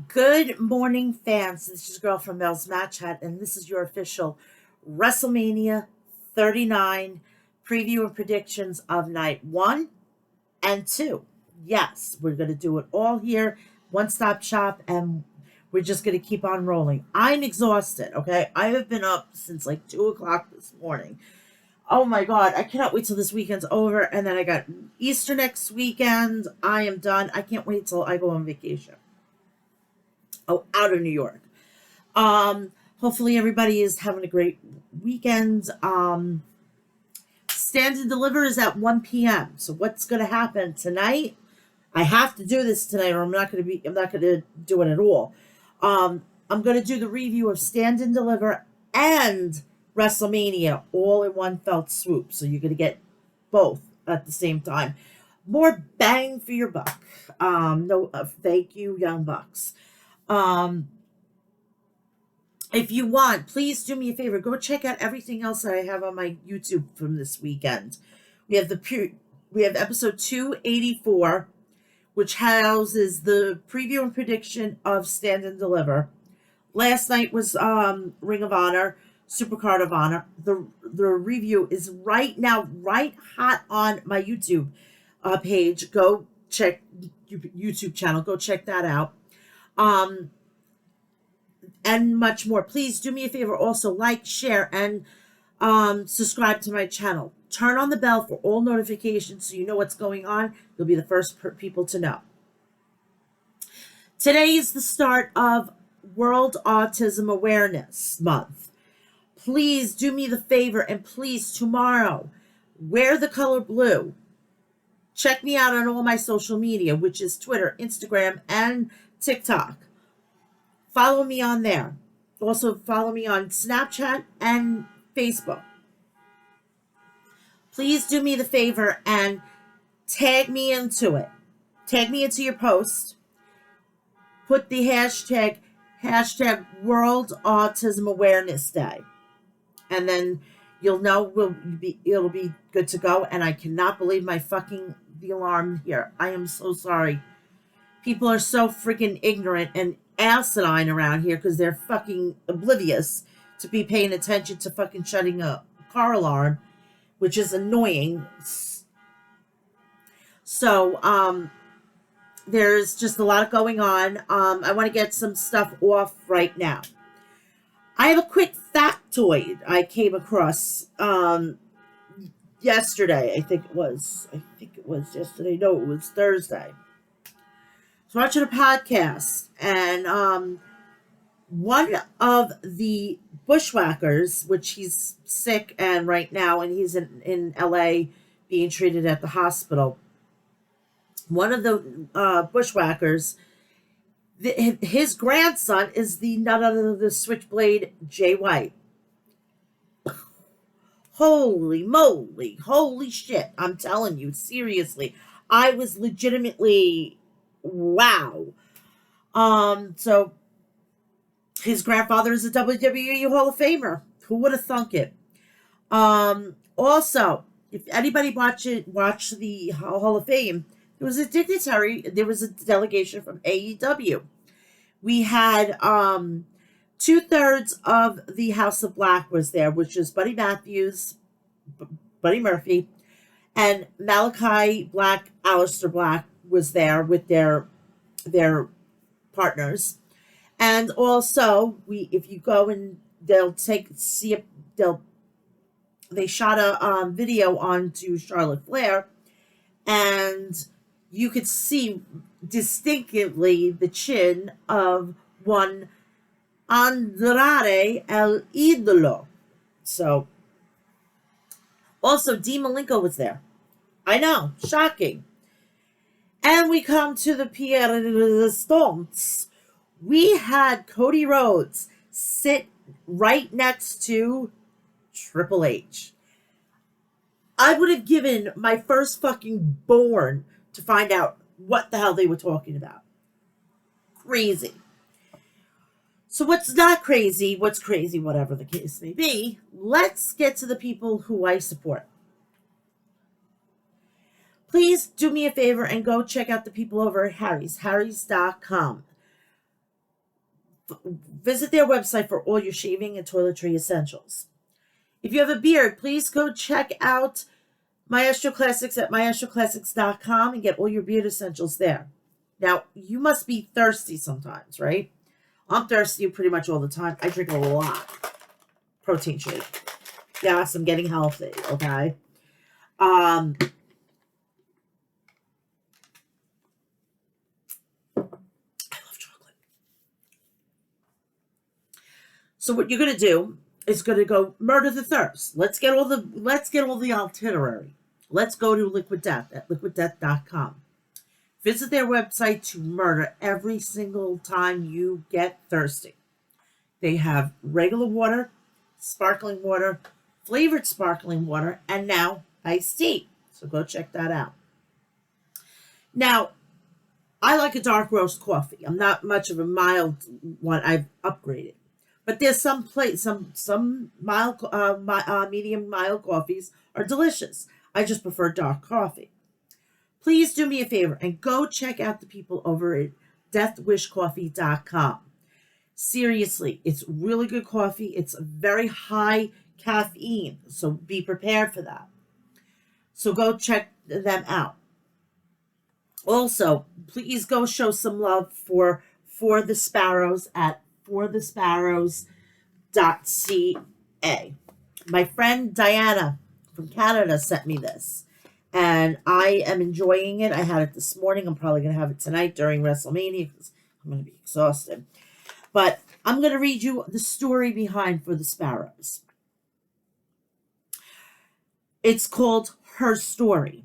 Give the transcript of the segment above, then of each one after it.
Good morning, fans. This is your girl from Mel's Match Hat, and this is your official WrestleMania 39 preview and predictions of night 1 and 2. Yes, we're going to do it all here, one stop shop, and we're just going to keep on rolling. I'm exhausted, okay? I have been up since like 2 o'clock this morning. Oh my God, I cannot wait till this weekend's over, and then I got Easter next weekend. I am done. I can't wait till I go on vacation. Oh, out of New York. Um, Hopefully everybody is having a great weekend. Stand and Deliver is at 1 p.m. So what's going to happen tonight? I have to do this tonight, or I'm not going to do it at all. I'm going to do the review of Stand and Deliver and WrestleMania all in one felt swoop. So you're going to get both at the same time. More bang for your buck. No, thank you, Young Bucks. Um, if you want, please do me a favor. Go check out everything else that I have on my YouTube from this weekend. We have we have episode 284, which houses the preview and prediction of Stand and Deliver. Last night was Ring of Honor, Supercard of Honor. The review is right now right hot on my YouTube page. Go check YouTube channel. Go check that out. And much more. Please do me a favor. Also, like, share, and subscribe to my channel. Turn on the bell for all notifications so you know what's going on. You'll be the first people to know. Today is the start of World Autism Awareness Month. Please do me the favor, and please, tomorrow, wear the color blue. Check me out on all my social media, which is Twitter, Instagram, and TikTok. Follow me on there. Also, follow me on Snapchat and Facebook. Please do me the favor and tag me into it. Tag me into your post. Put the hashtag World Autism Awareness Day. And then you'll know it'll be good to go. And I cannot believe the alarm here. I am so sorry. People are so freaking ignorant and asinine around here because they're fucking oblivious to be paying attention to fucking shutting a car alarm, which is annoying. So, there's just a lot going on. I want to get some stuff off right now. I have a quick factoid I came across yesterday. I think it was yesterday. No, it was Thursday. So watching a podcast, and one of the bushwhackers, which he's sick and right now, and he's in LA being treated at the hospital. One of the bushwhackers, his grandson is none other than the Switchblade Jay White. Holy moly, holy shit! I'm telling you, seriously, I was legitimately. Wow. So his grandfather is a WWE Hall of Famer. Who would have thunk it? Also, if anybody watched the Hall of Fame, there was a delegation from AEW. We had 2/3 of the House of Black was there, which is Buddy Matthews, Buddy Murphy, and Malachi Black, Aleister Black was there with their partners. And also if you go and they shot a video onto Charlotte Flair, and you could see distinctly the chin of one Andrade El Idolo. So also Dean Malenko was there. I know, shocking. And we come to the Pierre Resistance. We had Cody Rhodes sit right next to Triple H. I would have given my first fucking born to find out what the hell they were talking about. Crazy. So what's not crazy, what's crazy, whatever the case may be, let's get to the people who I support. Please do me a favor and go check out the people over at Harry's, harrys.com. Visit their website for all your shaving and toiletry essentials. If you have a beard, please go check out Maestro Classics at maestroclassics.com and get all your beard essentials there. Now, you must be thirsty sometimes, right? I'm thirsty pretty much all the time. I drink a lot. Protein shake. Yes, I'm getting healthy, okay? I love chocolate. So what you're going to do is going to go murder the thirst. Let's get all the itinerary. Let's go to Liquid Death at liquiddeath.com. Visit their website to murder every single time you get thirsty. They have regular water, sparkling water, flavored sparkling water, and now iced tea. So go check that out. Now, I like a dark roast coffee. I'm not much of a mild one. I've upgraded. But there's some mild, medium mild coffees are delicious. I just prefer dark coffee. Please do me a favor and go check out the people over at deathwishcoffee.com. Seriously, it's really good coffee. It's very high caffeine, so be prepared for that. So go check them out. Also, please go show some love for the Sparrows at forthesparrows.ca. My friend Diana from Canada sent me this, and I am enjoying it. I had it this morning. I'm probably going to have it tonight during WrestleMania because I'm going to be exhausted. But I'm going to read you the story behind For the Sparrows. It's called Her Story.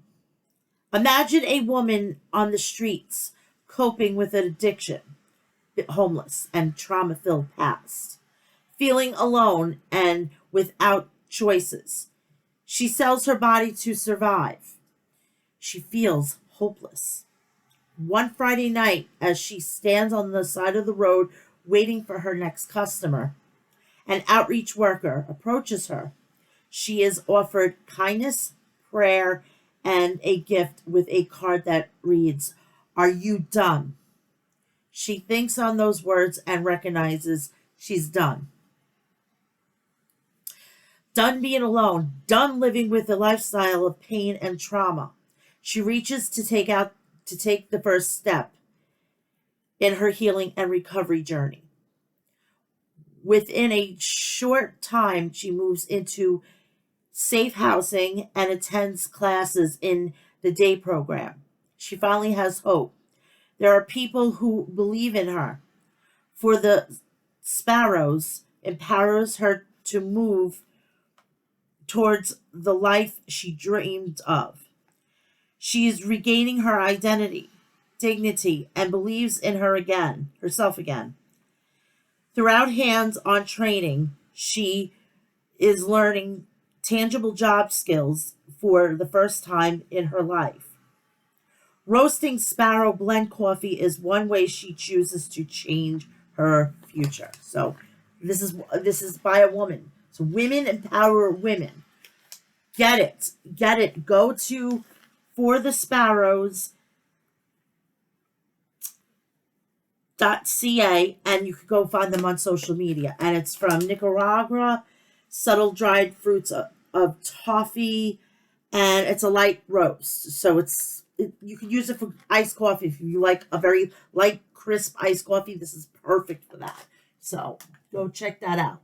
Imagine a woman on the streets coping with an addiction, homeless and trauma-filled past, feeling alone and without choices. She sells her body to survive. She feels hopeless. One Friday night, as she stands on the side of the road waiting for her next customer, an outreach worker approaches her. She is offered kindness, prayer, and a gift with a card that reads, "Are you done?" She thinks on those words and recognizes she's done. Done being alone, done living with a lifestyle of pain and trauma. She reaches to take the first step in her healing and recovery journey. Within a short time, she moves into safe housing and attends classes in the day program. She finally has hope. There are people who believe in her. For the Sparrows empowers her to move towards the life she dreamed of. She is regaining her identity, dignity, and believes in herself again. Throughout hands-on training, she is learning tangible job skills for the first time in her life. Roasting Sparrow blend coffee is one way she chooses to change her future. So this is by a woman. So women empower women. Get it. Go to For the Sparrows.ca and you can go find them on social media. And it's from Nicaragua, subtle dried fruits of toffee, and it's a light roast. So you can use it for iced coffee if you like a very light, crisp iced coffee. This is perfect for that. So go check that out.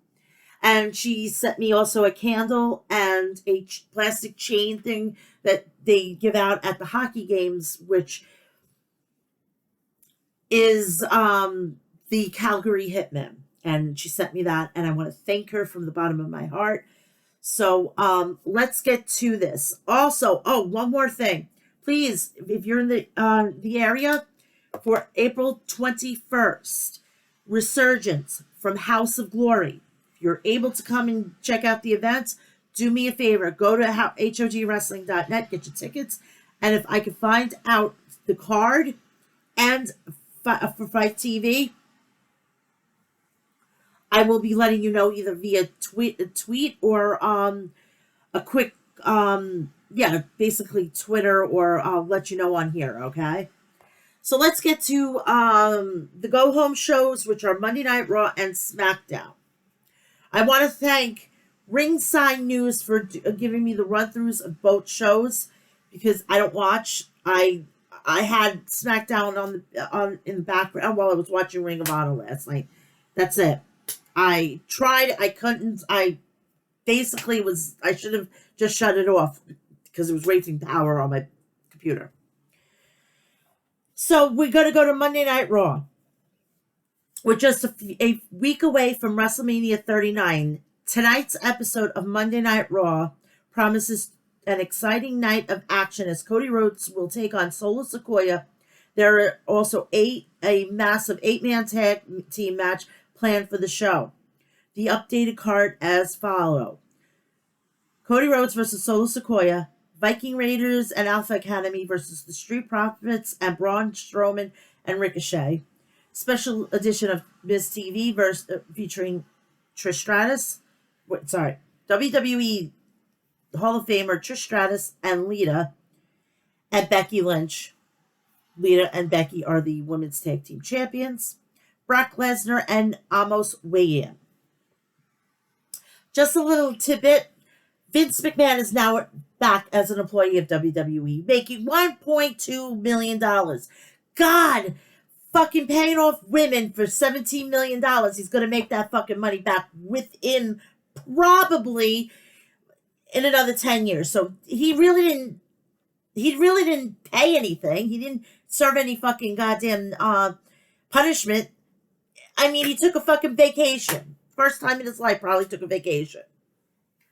And she sent me also a candle and a plastic chain thing that they give out at the hockey games, which is the Calgary Hitmen. And she sent me that, and I want to thank her from the bottom of my heart. So let's get to this. Also, one more thing. Please, if you're in the area, for April 21st, Resurgence from House of Glory. If you're able to come and check out the events, do me a favor. Go to hodwrestling.net, get your tickets. And if I can find out the card and for Fight TV, I will be letting you know either via tweet or a quick, basically Twitter, or I'll let you know on here, okay? So let's get to the go-home shows, which are Monday Night Raw and SmackDown. I want to thank Ringside News for giving me the run-throughs of both shows because I don't watch. I had SmackDown on in the background while I was watching Ring of Honor last night. That's it. I tried. I couldn't. I basically I should have just shut it off because it was wasting power on my computer. So we're going to go to Monday Night Raw. We're just a week away from WrestleMania 39. Tonight's episode of Monday Night Raw promises an exciting night of action as Cody Rhodes will take on Solo Sikoa. There are also a massive 8-man tag team match planned for the show. The updated card as follows. Cody Rhodes versus Solo Sikoa, Viking Raiders and Alpha Academy versus the Street Profits and Braun Strowman and Ricochet. Special edition of Miz TV featuring Trish Stratus. WWE Hall of Famer Trish Stratus and Lita and Becky Lynch. Lita and Becky are the women's tag team champions. Brock Lesnar and Amos weigh in. Just a little tidbit. Vince McMahon is now back as an employee of WWE, making $1.2 million. God, fucking paying off women for $17 million. He's going to make that fucking money back within probably in another 10 years. So he really didn't pay anything. He didn't serve any fucking goddamn punishment. I mean, he took a fucking vacation. First time in his life, probably took a vacation.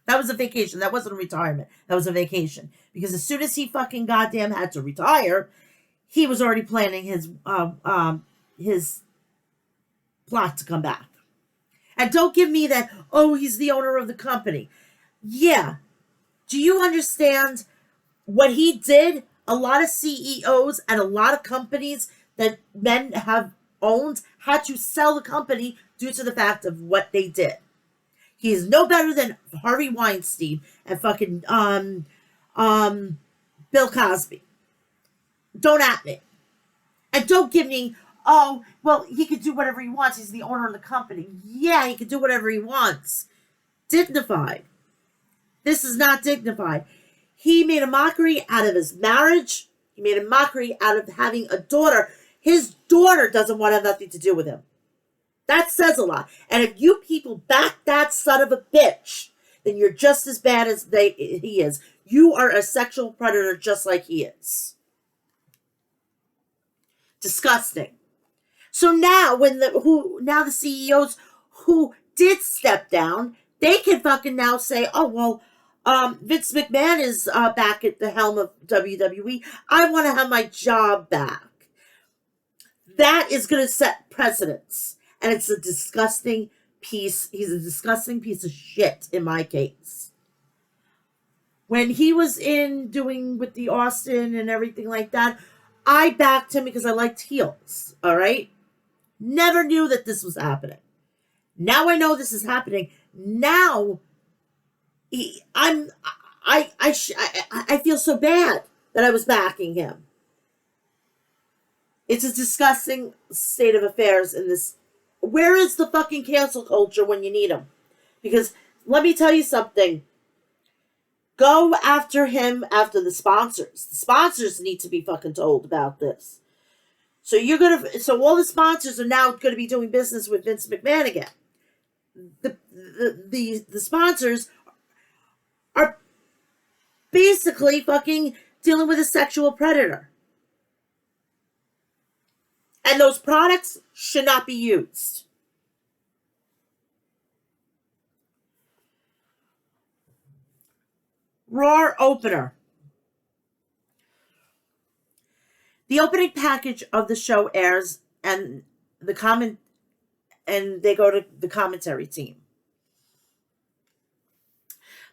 That was a vacation. That wasn't a retirement. That was a vacation. Because as soon as he fucking goddamn had to retire, he was already planning his plot to come back. And don't give me that, oh, he's the owner of the company. Yeah. Do you understand what he did? A lot of CEOs and a lot of companies that men have owned had to sell the company due to the fact of what they did. He is no better than Harvey Weinstein and fucking Bill Cosby. Don't at me. And don't give me, oh, well, he can do whatever he wants. He's the owner of the company. Yeah, he can do whatever he wants. Dignified. This is not dignified. He made a mockery out of his marriage. He made a mockery out of having a daughter. His daughter doesn't want to have nothing to do with him. That says a lot. And if you people back that son of a bitch, then you're just as bad as he is. You are a sexual predator just like he is. Disgusting. So now the CEOs who did step down, they can fucking now say, oh, well, Vince McMahon is back at the helm of WWE. I want to have my job back. That is going to set precedents. And it's a disgusting piece. He's a disgusting piece of shit in my case. When he was doing with the Austin and everything like that, I backed him because I liked heels. All right? Never knew that this was happening. Now I know this is happening. Now I feel so bad that I was backing him. It's a disgusting state of affairs in this. Where is the fucking cancel culture when you need them? Because let me tell you something. Go after him after the sponsors. The sponsors need to be fucking told about this. So all the sponsors are now going to be doing business with Vince McMahon again. The sponsors are basically fucking dealing with a sexual predator. And those products should not be used. Raw opener. The opening package of the show airs and they go to the commentary team.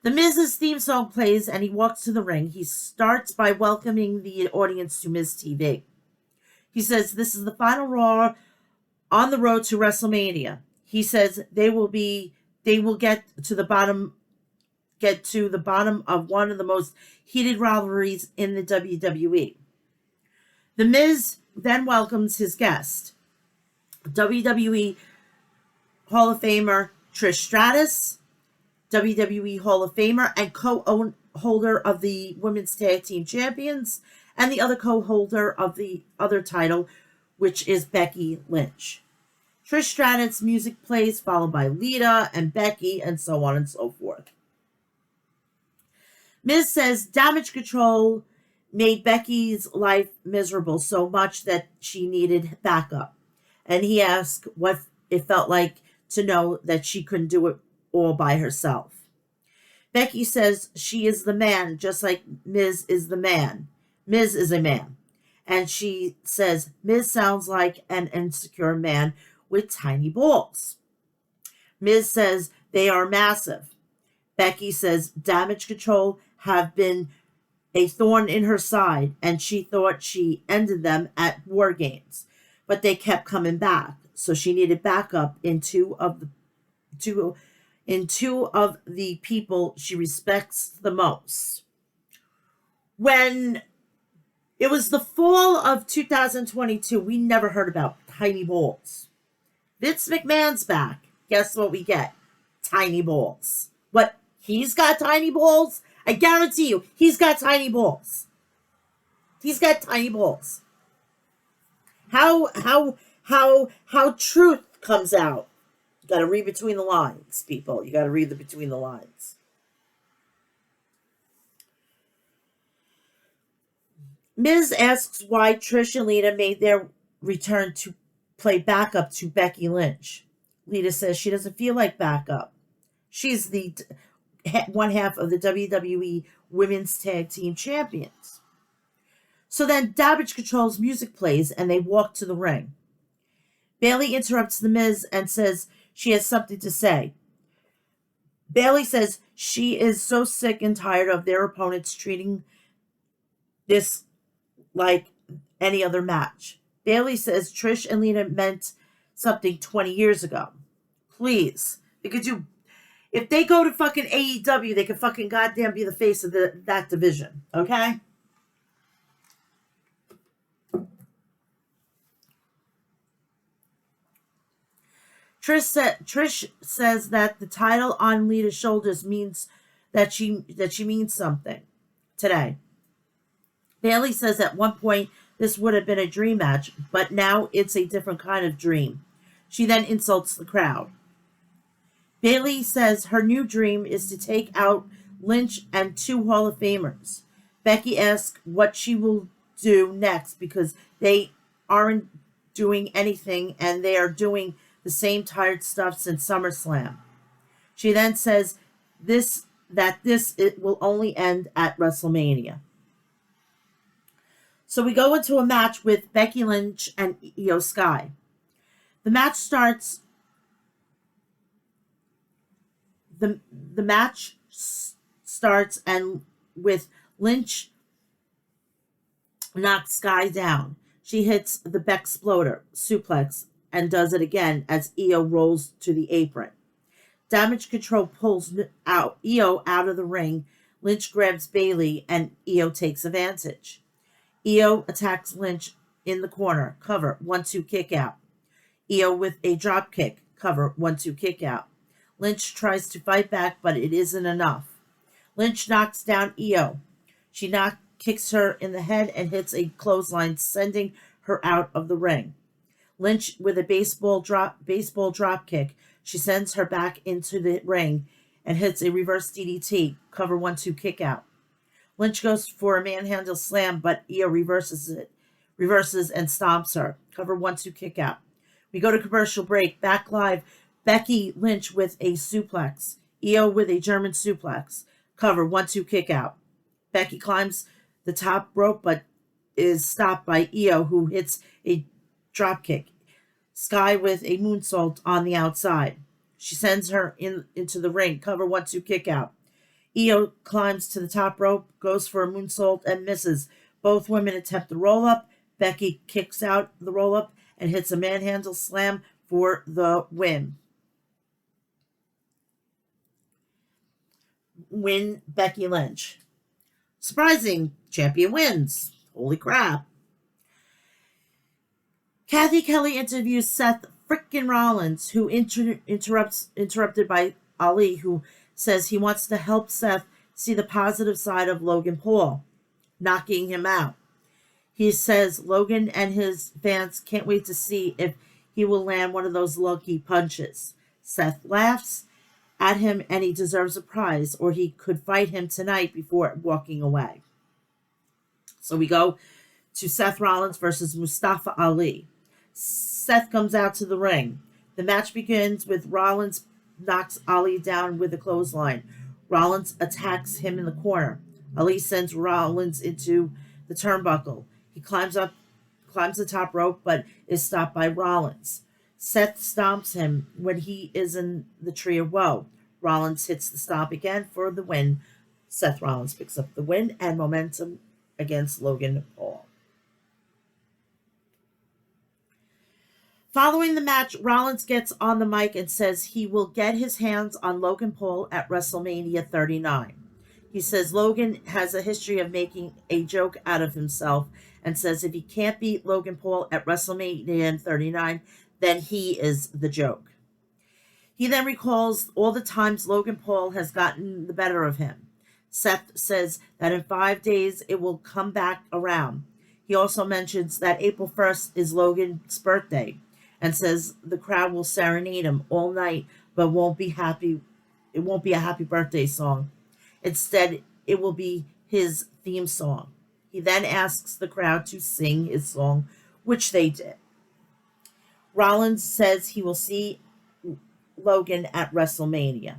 The Miz's theme song plays and he walks to the ring. He starts by welcoming the audience to Miz TV. He says this is the final Raw on the road to WrestleMania. He says they will get to the bottom of one of the most heated rivalries in the WWE. The Miz then welcomes his guest, WWE Hall of Famer Trish Stratus, WWE Hall of Famer and co-holder of the Women's Tag Team Champions, and the other co-holder of the other title, which is Becky Lynch. Trish Stratus' music plays, followed by Lita and Becky, and so on and so forth. Miz says Damage Control made Becky's life miserable so much that she needed backup. And he asked what it felt like to know that she couldn't do it all by herself. Becky says she is the man, just like Miz is the man. Miz is a man. And she says Miz sounds like an insecure man with tiny balls. Miz says they are massive. Becky says Damage Control have been a thorn in her side, and she thought she ended them at War Games, but they kept coming back. So she needed backup in two of the people she respects the most. When it was the fall of 2022, we never heard about tiny balls. Vince McMahon's back. Guess what we get? Tiny balls. What? He's got tiny balls? I guarantee you, he's got tiny balls. He's got tiny balls. How truth comes out. You got to read between the lines, people. You got to read between the lines. Miz asks why Trish and Lita made their return to play backup to Becky Lynch. Lita says she doesn't feel like backup. She's the one half of the WWE Women's Tag Team Champions. So then Damage Control's music plays and they walk to the ring. Bayley interrupts The Miz and says she has something to say. Bayley says she is so sick and tired of their opponents treating this like any other match. Bayley says Trish and Lita meant something 20 years ago. Please. If they go to fucking AEW, they can fucking goddamn be the face of that division. Okay? Trish says that the title on Lita's shoulders means that she means something today. Bayley says at one point this would have been a dream match, but now it's a different kind of dream. She then insults the crowd. Bayley says her new dream is to take out Lynch and 2 Hall of Famers. Becky asks what she will do next because they aren't doing anything and they are doing the same tired stuff since SummerSlam. She then says it will only end at WrestleMania. So we go into a match with Becky Lynch and Io Sky. The match starts. The match starts and with Lynch knocks Sky down. She hits the Bexploder suplex and does it again as Io rolls to the apron. Damage Control pulls Io out of the ring. Lynch grabs Bayley and Io takes advantage. Io attacks Lynch in the corner. Cover, 1-2 kick out. Io with a drop kick. Cover, 1-2 kick out. Lynch tries to fight back, but it isn't enough. Lynch knocks down Io. She kicks her in the head and hits a clothesline, sending her out of the ring. Lynch with a baseball drop kick. She sends her back into the ring and hits a reverse DDT. Cover, 1-2 kick out. Lynch goes for a manhandle slam, but Io reverses and stomps her. Cover, 1-2 kick out. We go to commercial break. Back live. Becky Lynch with a suplex. Io with a German suplex. Cover, 1-2 kick out. Becky climbs the top rope, but is stopped by Io, who hits a drop kick. Sky with a moonsault on the outside. She sends her into the ring. Cover, 1-2 kick out. Io climbs to the top rope, goes for a moonsault, and misses. Both women attempt the roll-up. Becky kicks out the roll-up and hits a manhandle slam for the win. Win Becky Lynch. Surprising, champion wins. Holy crap. Kathy Kelly interviews Seth frickin' Rollins, who interrupted by Ali, who says he wants to help Seth see the positive side of Logan Paul, knocking him out. He says Logan and his fans can't wait to see if he will land one of those lucky punches. Seth laughs at him and he deserves a prize, or he could fight him tonight before walking away. So we go to Seth Rollins versus Mustafa Ali. Seth comes out to the ring. The match begins with Rollins knocks Ali down with a clothesline. Rollins attacks him in the corner. Ali sends Rollins into the turnbuckle. He climbs the top rope, but is stopped by Rollins. Seth stomps him when he is in the tree of woe. Rollins hits the stomp again for the win. Seth Rollins picks up the win and momentum against Logan Paul. Following the match, Rollins gets on the mic and says he will get his hands on Logan Paul at WrestleMania 39. He says Logan has a history of making a joke out of himself and says if he can't beat Logan Paul at WrestleMania 39, then he is the joke. He then recalls all the times Logan Paul has gotten the better of him. Seth says that in 5 days it will come back around. He also mentions that April 1st is Logan's birthday and says the crowd will serenade him all night, but won't be happy. It won't be a happy birthday song. Instead, it will be his theme song. He then asks the crowd to sing his song, which they did. Rollins says he will see Logan at WrestleMania.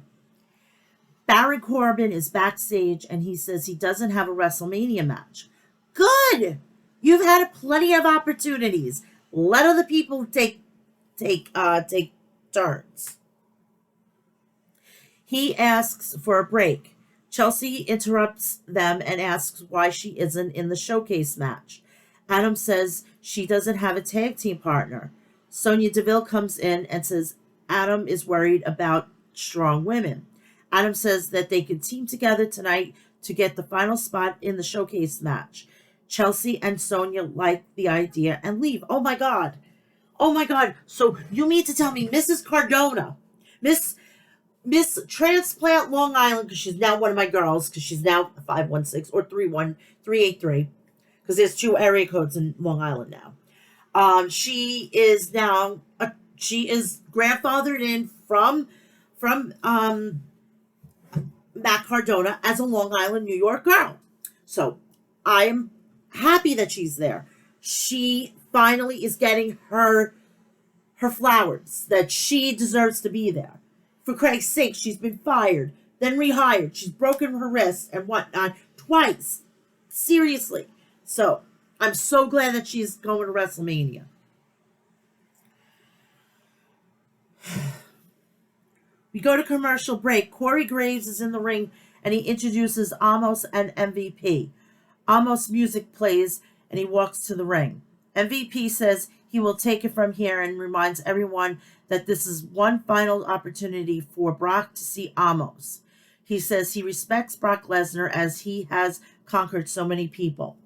Baron Corbin is backstage and he says he doesn't have a WrestleMania match. Good! You've had plenty of opportunities. Let other people take turns. He asks for a break. Chelsea interrupts them and asks why she isn't in the showcase match. Adam says she doesn't have a tag team partner. Sonya Deville comes in and says Adam is worried about strong women. Adam says that they can team together tonight to get the final spot in the showcase match. Chelsea and Sonya like the idea and leave. Oh my God. Oh my God. So you mean to tell me Mrs. Cardona, Miss Transplant Long Island, because she's now one of my girls, because she's now 516 or 31383, because there's 2 area codes in Long Island now. She is now, she is grandfathered in from Matt Cardona as a Long Island, New York girl. So I'm happy that she's there. She finally is getting her flowers, that she deserves to be there. For Christ's sake, she's been fired, then rehired. She's broken her wrist and whatnot twice. Seriously. So I'm so glad that she's going to WrestleMania. We go to commercial break. Corey Graves is in the ring and he introduces Amos and MVP. Amos' music plays and he walks to the ring. MVP says he will take it from here and reminds everyone that this is one final opportunity for Brock to see Amos. He says he respects Brock Lesnar as he has conquered so many people.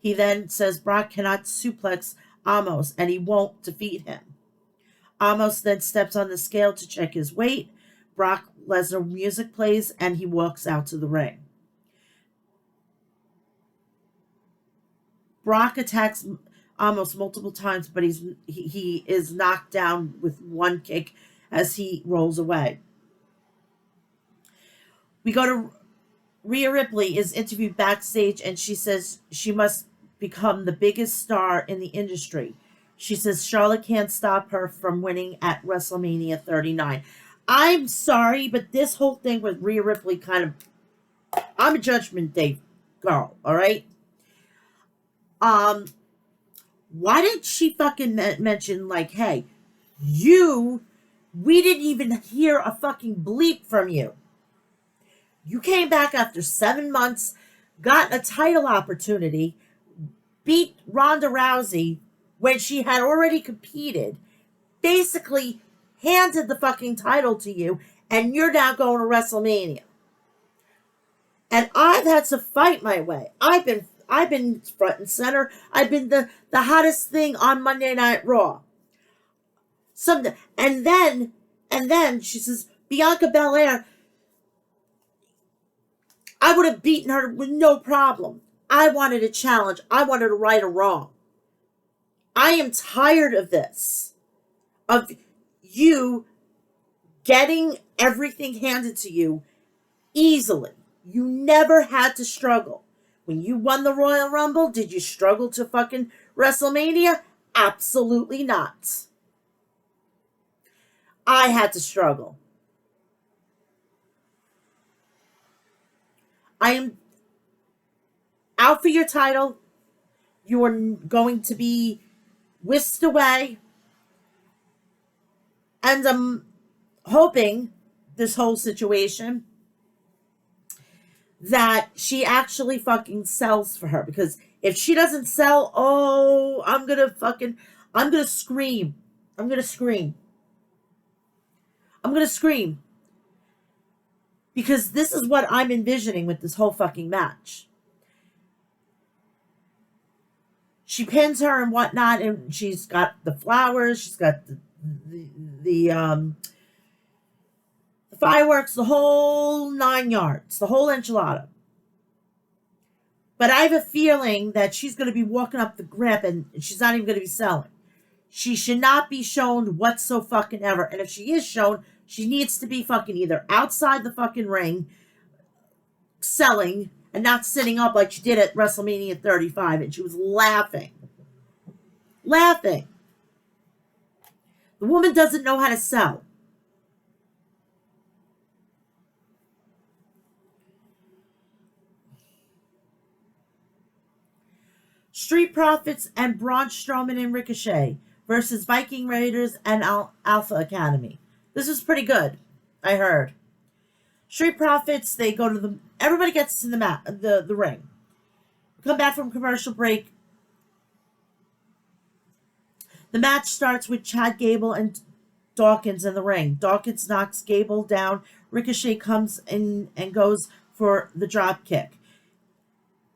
He then says Brock cannot suplex Amos and he won't defeat him. Amos then steps on the scale to check his weight. Brock Lesnar music plays and he walks out to the ring. Brock attacks Amos multiple times, but he is knocked down with one kick as he rolls away. We go to Rhea Ripley is interviewed backstage and she says she must become the biggest star in the industry. She says Charlotte can't stop her from winning at WrestleMania 39. I'm sorry, but this whole thing with Rhea Ripley I'm a Judgment Day girl, all right? Why didn't she fucking mention, like, hey, we didn't even hear a fucking bleep from you. You came back after 7 months, got a title opportunity, beat Ronda Rousey when she had already competed, basically handed the fucking title to you, and you're now going to WrestleMania. And I've had to fight my way. I've I've been front and center. I've been the hottest thing on Monday Night Raw. And then she says, Bianca Belair, I would have beaten her with no problem. I wanted a challenge. I wanted to right a wrong. I am tired of this. Of you getting everything handed to you easily. You never had to struggle. When you won the Royal Rumble, did you struggle to fucking WrestleMania? Absolutely not. I had to struggle. I am out for your title. You are going to be whisked away. And I'm hoping this whole situation that she actually fucking sells for her. Because if she doesn't sell, oh, I'm going to scream. I'm going to scream. Because this is what I'm envisioning with this whole fucking match. She pins her and whatnot, and she's got the flowers, she's got the fireworks, the whole 9 yards, the whole enchilada. But I have a feeling that she's going to be walking up the ramp and she's not even going to be selling. She should not be shown whatsoever. And if she is shown, she needs to be fucking either outside the fucking ring selling and not sitting up like she did at WrestleMania 35. And she was laughing. Laughing. The woman doesn't know how to sell. Street Profits and Braun Strowman and Ricochet versus Viking Raiders and Alpha Academy. This is pretty good, I heard. Street Profits, they go to everybody gets to the ring. Come back from commercial break. The match starts with Chad Gable and Dawkins in the ring. Dawkins knocks Gable down. Ricochet comes in and goes for the drop kick.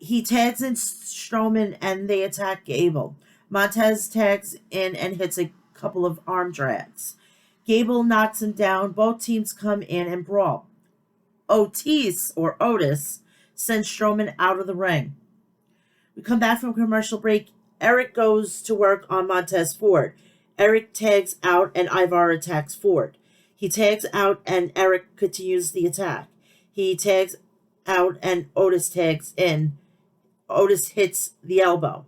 He tags in Strowman and they attack Gable. Montez tags in and hits a couple of arm drags. Gable knocks him down. Both teams come in and brawl. Otis sends Strowman out of the ring. We come back from commercial break. Eric goes to work on Montez Ford. Eric tags out and Ivar attacks Ford. He tags out and Eric continues the attack. He tags out and Otis tags in. Otis hits the elbow.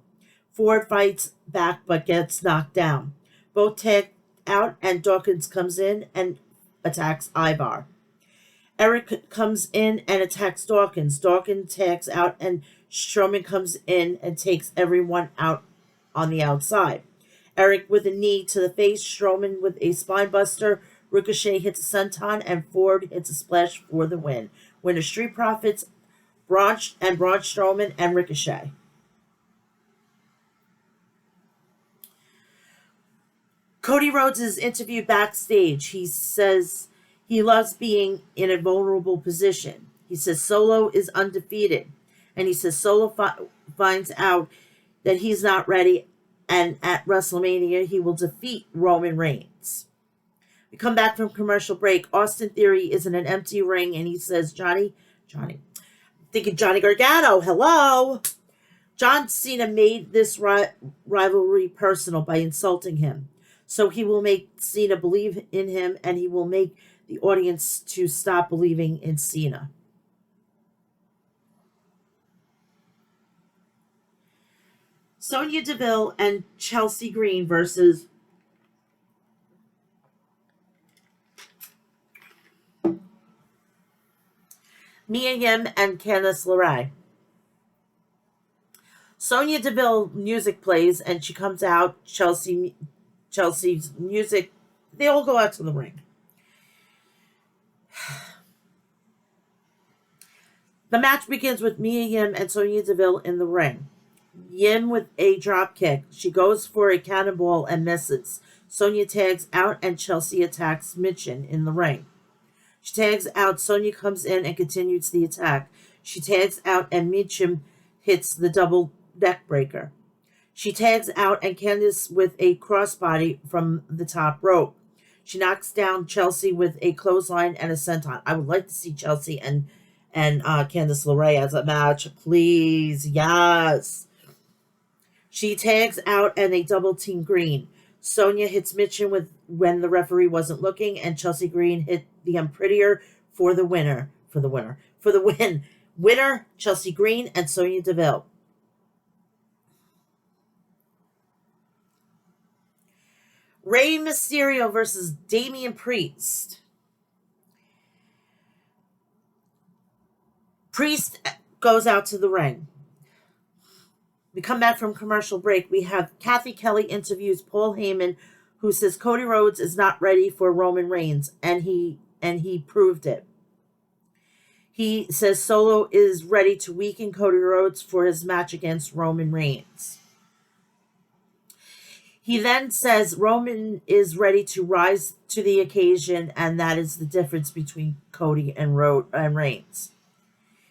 Ford fights back but gets knocked down. Both tag out and Dawkins comes in and attacks Ivar. Eric comes in and attacks Dawkins. Dawkins tags out and Strowman comes in and takes everyone out on the outside. Eric with a knee to the face. Strowman with a spine buster. Ricochet hits a senton and Ford hits a splash for the win. Winner Street Profits, Braun Strowman and Ricochet. Cody Rhodes is interviewed backstage. He says he loves being in a vulnerable position. He says Solo is undefeated. And he says Solo finds out that he's not ready. And at WrestleMania, he will defeat Roman Reigns. We come back from commercial break. Austin Theory is in an empty ring. And he says, Johnny, thinking Johnny Gargano, hello. John Cena made this rivalry personal by insulting him. So he will make Cena believe in him, and he will make the audience to stop believing in Cena. Sonya Deville and Chelsea Green versus Mia Yim and Candice LeRae. Sonya Deville music plays, and she comes out. Chelsea's music, they all go out to the ring. The match begins with Mia Yim and Sonya Deville in the ring. Yim with a drop kick. She goes for a cannonball and misses. Sonya tags out and Chelsea attacks Mitchin in the ring. She tags out. Sonya comes in and continues the attack. She tags out and Mitchin hits the double neck breaker. She tags out and Candice with a crossbody from the top rope. She knocks down Chelsea with a clothesline and a senton. I would like to see Chelsea and Candice LeRae as a match, please. Yes. She tags out and a double team Green. Sonya hits Mitchin when the referee wasn't looking, and Chelsea Green hit the Unprettier for the winner. For the win. Winner, Chelsea Green and Sonya Deville. Rey Mysterio versus Damian Priest. Priest goes out to the ring. We come back from commercial break. We have Kathy Kelly interviews Paul Heyman, who says Cody Rhodes is not ready for Roman Reigns, and he proved it. He says Solo is ready to weaken Cody Rhodes for his match against Roman Reigns. He then says Roman is ready to rise to the occasion, and that is the difference between Cody and Reigns.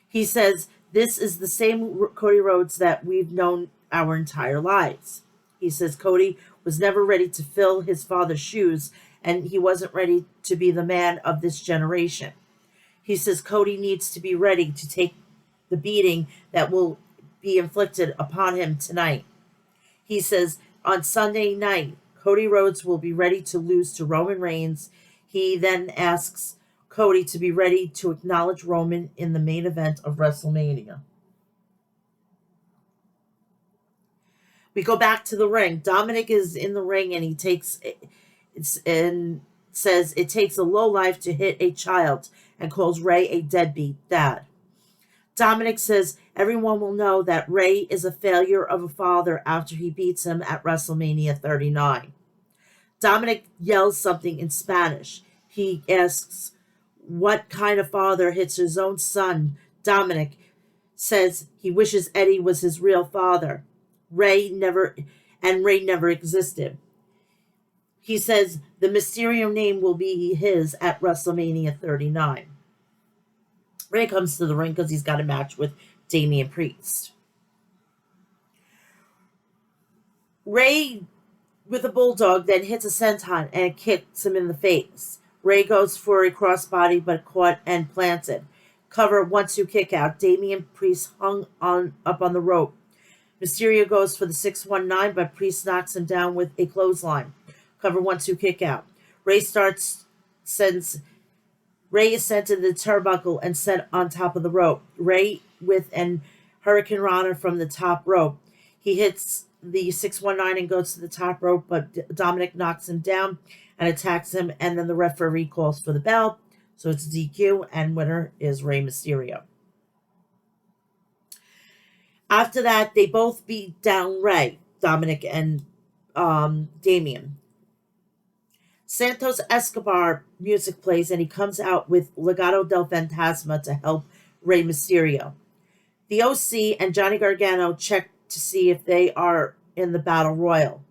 He says this is the same Cody Rhodes that we've known our entire lives. He says Cody was never ready to fill his father's shoes, and he wasn't ready to be the man of this generation. He says Cody needs to be ready to take the beating that will be inflicted upon him tonight. He says on Sunday night, Cody Rhodes will be ready to lose to Roman Reigns. He then asks Cody to be ready to acknowledge Roman in the main event of WrestleMania. We go back to the ring. Dominic is in the ring and says it takes a lowlife to hit a child and calls Rey a deadbeat dad. Dominic says everyone will know that Rey is a failure of a father after he beats him at WrestleMania 39. Dominic yells something in Spanish. He asks what kind of father hits his own son. Dominic says he wishes Eddie was his real father. Rey never existed. He says the Mysterio name will be his at WrestleMania 39. Rey comes to the ring because he's got a match with Damian Priest. Rey, with a bulldog, then hits a senton and kicks him in the face. Rey goes for a crossbody but caught and planted. Cover 1-2 kick out. Damian Priest hung up on the rope. Mysterio goes for the 619, but Priest knocks him down with a clothesline. Cover 1-2 kick out. Rey is sent to the turnbuckle and set on top of the rope. Rey with an Hurricane Rana from the top rope. He hits the 619 and goes to the top rope, but Dominic knocks him down and attacks him, and then the referee calls for the bell. So it's DQ, and winner is Rey Mysterio. After that, they both beat down Rey, Dominic and Damian. Santos Escobar music plays, and he comes out with Legado del Fantasma to help Rey Mysterio. The OC and Johnny Gargano check to see if they are in the Battle Royal.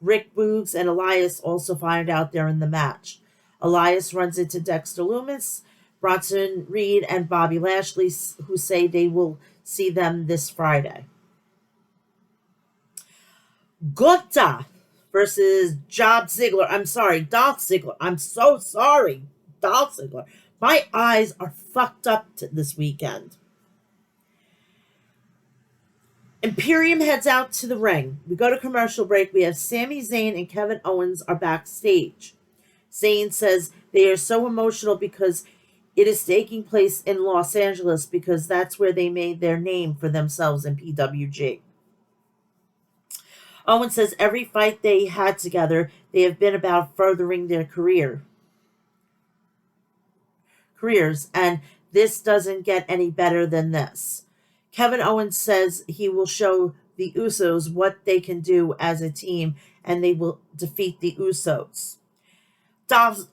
Rick Boogs and Elias also find out they're in the match. Elias runs into Dexter Lumis, Bronson Reed, and Bobby Lashley, who say they will see them this Friday. Gunther versus Dolph Ziggler. I'm so sorry. Dolph Ziggler. My eyes are fucked up this weekend. Imperium heads out to the ring. We go to commercial break. We have Sami Zayn and Kevin Owens are backstage. Zayn says they are so emotional because it is taking place in Los Angeles because that's where they made their name for themselves in PWG. Owens says every fight they had together, they have been about furthering their careers, and this doesn't get any better than this. Kevin Owens says he will show the Usos what they can do as a team, and they will defeat the Usos. Dolph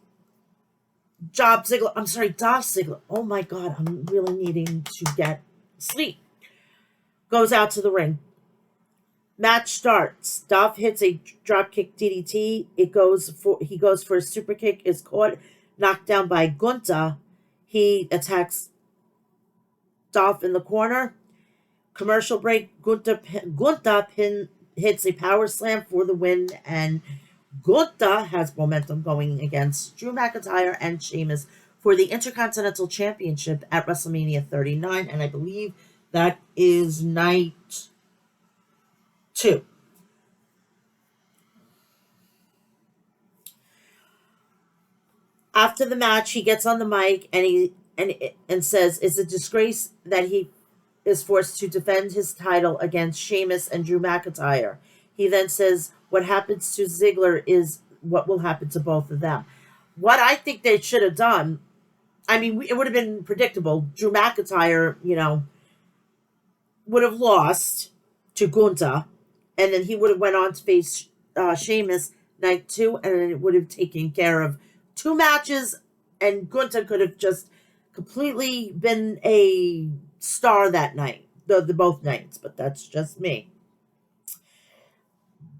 Ziggler. Oh my God, I'm really needing to get sleep. Goes out to the ring. Match starts. Dolph hits a dropkick DDT. He goes for a super kick. Is caught, knocked down by Gunther. He attacks Dolph in the corner. Commercial break. Gunta hits a power slam for the win, and Gunta has momentum going against Drew McIntyre and Sheamus for the Intercontinental Championship at WrestleMania 39, and I believe that is night 2. After the match, he gets on the mic and says it's a disgrace that he is forced to defend his title against Sheamus and Drew McIntyre. He then says, what happens to Ziggler is what will happen to both of them. What I think they should have done, I mean, it would have been predictable. Drew McIntyre, would have lost to Gunta, and then he would have went on to face Sheamus night 2, and then it would have taken care of 2 matches, and Gunta could have just completely been a star that night, the both nights, but that's just me.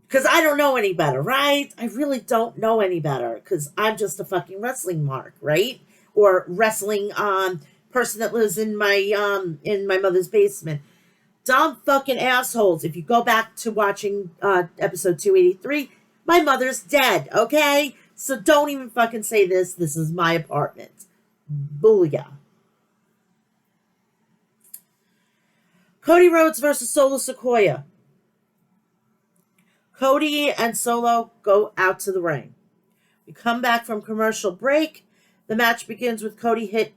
Because I don't know any better, right? I really don't know any better, because I'm just a fucking wrestling mark, right? Or wrestling person that lives in my mother's basement. Dumb fucking assholes. If you go back to watching episode 283, my mother's dead, okay? So don't even fucking say this. This is my apartment. Booyah. Cody Rhodes versus Solo Sikoa. Cody and Solo go out to the ring. We come back from commercial break. The match begins with Cody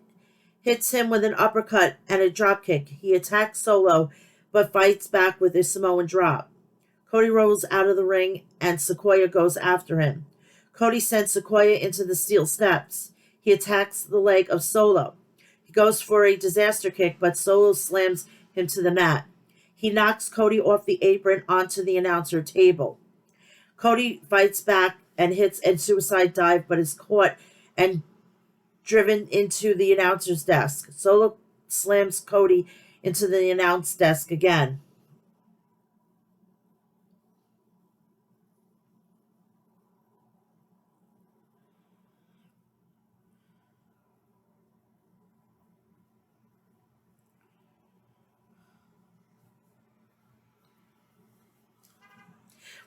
hits him with an uppercut and a dropkick. He attacks Solo, but fights back with a Samoan drop. Cody rolls out of the ring, and Sikoa goes after him. Cody sends Sikoa into the steel steps. He attacks the leg of Solo. He goes for a disaster kick, but Solo slams him to the mat. He knocks Cody off the apron onto the announcer table. Cody fights back and hits a suicide dive, but is caught and driven into the announcer's desk. Solo slams Cody into the announce desk again.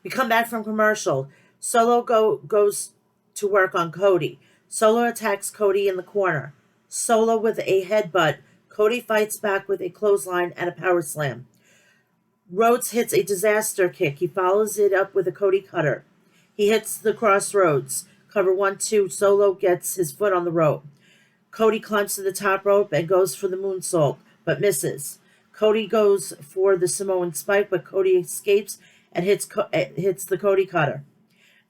We come back from commercial. Solo goes to work on Cody. Solo attacks Cody in the corner. Solo with a headbutt. Cody fights back with a clothesline and a power slam. Rhodes hits a disaster kick. He follows it up with a Cody cutter. He hits the crossroads. Cover 1-2. Solo gets his foot on the rope. Cody climbs to the top rope and goes for the moonsault, but misses. Cody goes for the Samoan spike, but Cody escapes and hits the Cody cutter.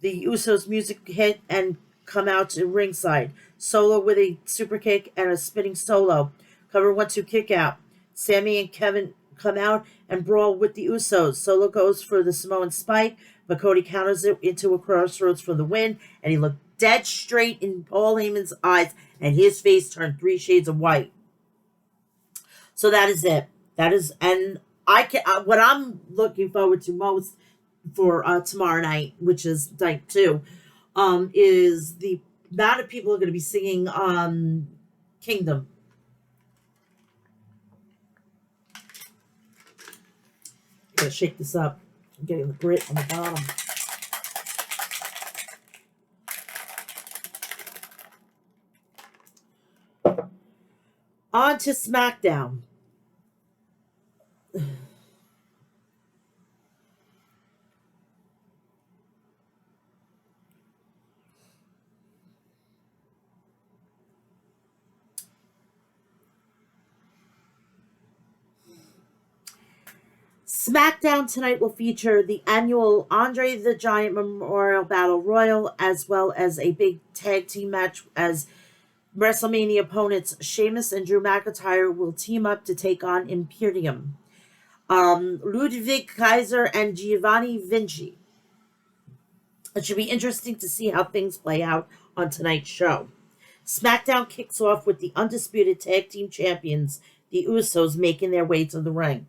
The Usos' music hit and come out to ringside. Solo with a super kick and a spinning solo. Cover 1-2 kick out. Sammy and Kevin come out and brawl with the Usos. Solo goes for the Samoan spike, but Cody counters it into a crossroads for the win, and he looked dead straight in Paul Heyman's eyes, and his face turned 3 shades of white. So that is it. That is, and what I'm looking forward to most for tomorrow night, which is night 2, is the amount of people are going to be singing Kingdom. I'm going to shake this up. I'm getting the grit on the bottom. On to SmackDown. SmackDown tonight will feature the annual Andre the Giant Memorial Battle Royal, as well as a big tag team match as WrestleMania opponents Sheamus and Drew McIntyre will team up to take on Imperium. Ludwig Kaiser and Giovanni Vinci. It should be interesting to see how things play out on tonight's show. SmackDown kicks off with the undisputed tag team champions, the Usos, making their way to the ring.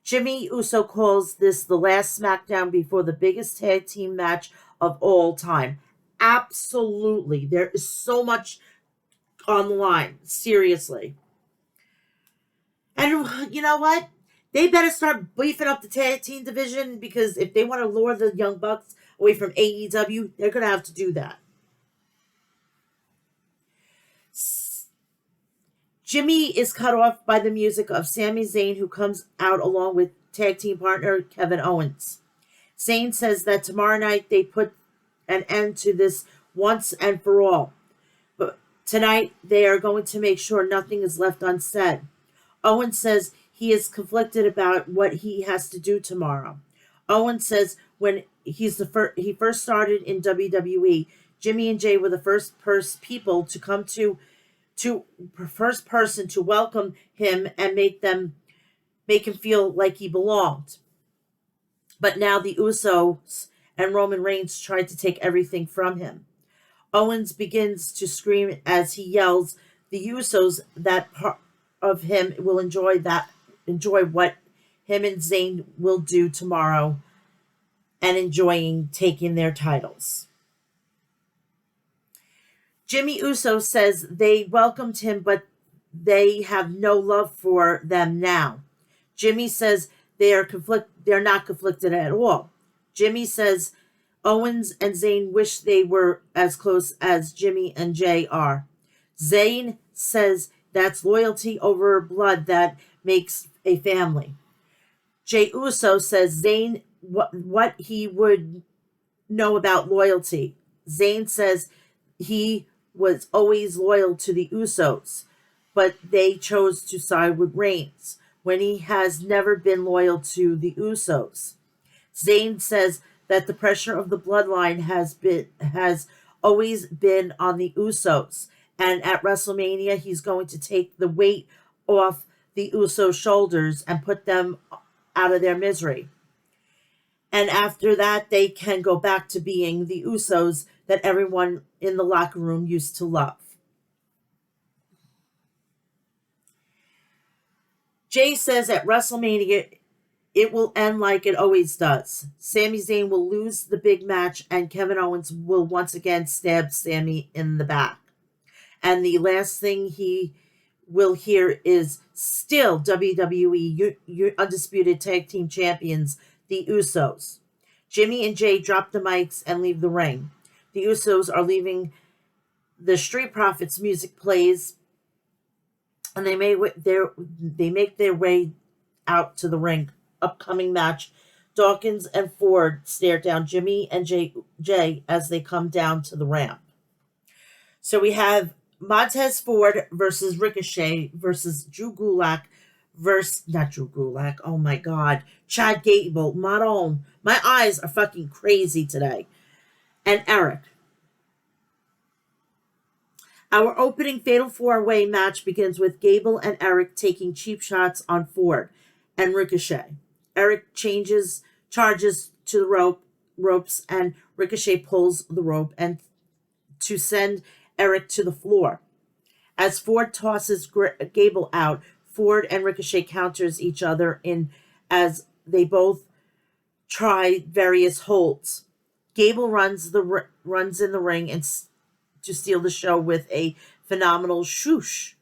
Jimmy Uso calls this the last SmackDown before the biggest tag team match of all time. Absolutely. There is so much on the line. Seriously. And you know what? They better start beefing up the tag team division, because if they want to lure the Young Bucks away from AEW, they're going to have to do that. Jimmy is cut off by the music of Sami Zayn, who comes out along with tag team partner Kevin Owens. Zayn says that tomorrow night they put an end to this once and for all. But tonight they are going to make sure nothing is left unsaid. Owens says he is conflicted about what he has to do tomorrow. Owens says when he first started in WWE, Jimmy and Jay were the first people to come to first person to welcome him and make him feel like he belonged. But now the Usos and Roman Reigns tried to take everything from him. Owens begins to scream as he yells, the Usos, that part of him will enjoy what him and Zayn will do tomorrow, and enjoying taking their titles. Jimmy Uso says they welcomed him, but they have no love for them now. Jimmy says they're not conflicted at all. Jimmy says Owens and Zayn wish they were as close as Jimmy and Jay are. Zayn says that's loyalty over blood that makes a family. Jay Uso says Zayn what he would know about loyalty. Zayn says he was always loyal to the Usos, but they chose to side with Reigns when he has never been loyal to the Usos. Zayn says that the pressure of the bloodline has always been on the Usos, and at WrestleMania he's going to take the weight off the Usos' shoulders and put them out of their misery. And after that, they can go back to being the Usos that everyone in the locker room used to love. Jay says at WrestleMania, it will end like it always does. Sami Zayn will lose the big match, and Kevin Owens will once again stab Sami in the back. And the last thing he will hear is still WWE Undisputed Tag Team Champions, the Usos. Jimmy and Jay drop the mics and leave the ring. The Usos are leaving. The Street Profits music plays, and they make their way out to the ring. Upcoming match, Dawkins and Ford stare down Jimmy and Jay as they come down to the ramp. So we have Montez Ford versus Ricochet versus oh my God, Chad Gable, Maron. My eyes are fucking crazy today. And Eric. Our opening Fatal 4-Way match begins with Gable and Eric taking cheap shots on Ford and Ricochet. Eric charges to the ropes, and Ricochet pulls the rope and to send Eric to the floor. As Ford tosses Gable out, Ford and Ricochet counters each other as they both try various holds. Gable runs in the ring and to steal the show with a phenomenal swoosh.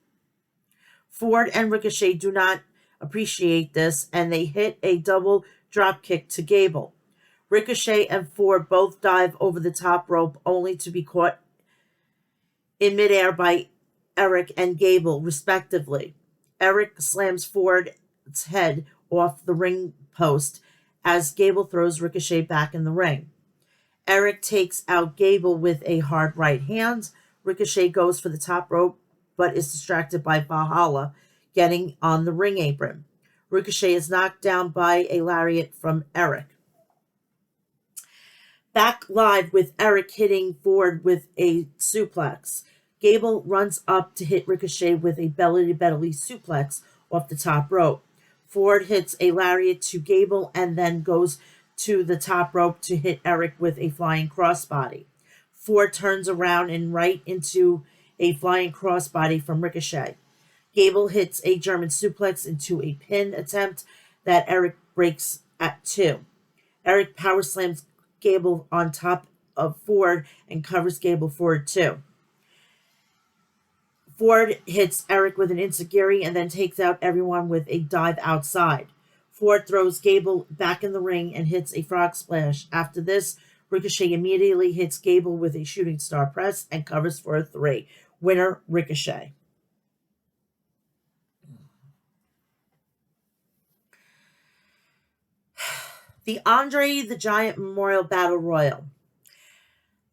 Ford and Ricochet do not appreciate this, and they hit a double drop kick to Gable. Ricochet and Ford both dive over the top rope, only to be caught in midair by Eric and Gable, respectively. Eric slams Ford's head off the ring post as Gable throws Ricochet back in the ring. Eric takes out Gable with a hard right hand. Ricochet goes for the top rope, but is distracted by Valhalla getting on the ring apron. Ricochet is knocked down by a lariat from Eric. Back live with Eric hitting Ford with a suplex. Gable runs up to hit Ricochet with a belly-to-belly suplex off the top rope. Ford hits a lariat to Gable and then goes to the top rope to hit Eric with a flying crossbody. Ford turns around and right into a flying crossbody from Ricochet. Gable hits a German suplex into a pin attempt that Eric breaks at 2. Eric power slams Gable on top of Ford and covers Gable for 2. Ford hits Eric with an enziguri and then takes out everyone with a dive outside. Ford throws Gable back in the ring and hits a frog splash. After this, Ricochet immediately hits Gable with a shooting star press and covers for a 3. Winner, Ricochet. The Andre the Giant Memorial Battle Royal.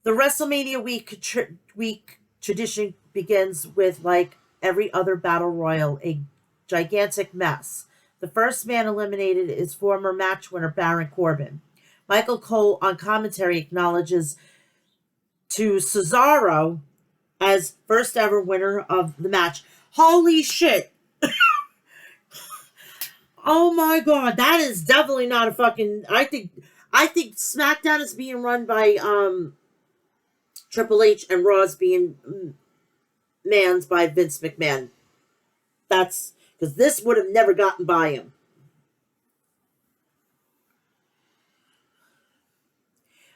The WrestleMania week tradition begins with, like every other battle royal, a gigantic mess. The first man eliminated is former match winner Baron Corbin. Michael Cole on commentary acknowledges to Cesaro as first ever winner of the match. Holy shit! Oh my god, that is definitely not a fucking. I think SmackDown is being run by Triple H and Raw is being manned by Vince McMahon. That's because this would have never gotten by him.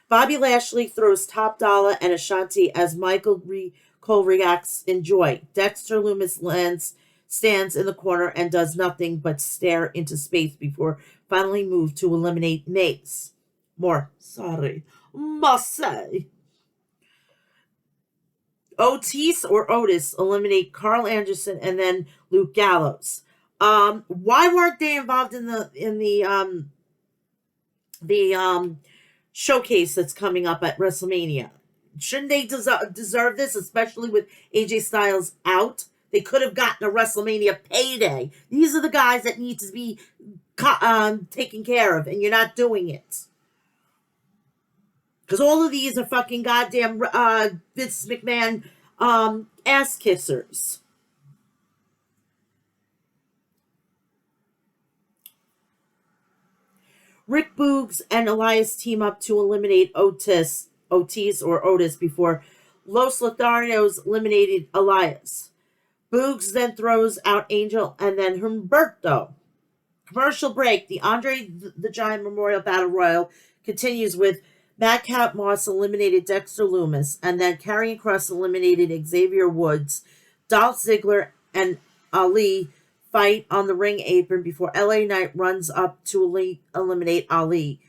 Bobby Lashley throws Top Dollar and Ashanti as Cole reacts in joy. Dexter Lumis stands in the corner and does nothing but stare into space before finally move to eliminate Mace. Must say. Otis eliminate Carl Anderson and then Luke Gallows. Why weren't they involved in the showcase that's coming up at WrestleMania? Shouldn't they deserve this, especially with AJ Styles out? They could have gotten a WrestleMania payday. These are the guys that need to be taken care of, and you're not doing it. Because all of these are fucking goddamn Vince McMahon ass kissers. Rick Boogs and Elias team up to eliminate Otis before Los Lotharios eliminated Elias. Boogs then throws out Angel and then Humberto. Commercial break. The Andre the Giant Memorial Battle Royal continues with Madcap Moss eliminated Dexter Lumis, and then Karrion Kross eliminated Xavier Woods. Dolph Ziggler and Ali fight on the ring apron before LA Knight runs up to eliminate Ali.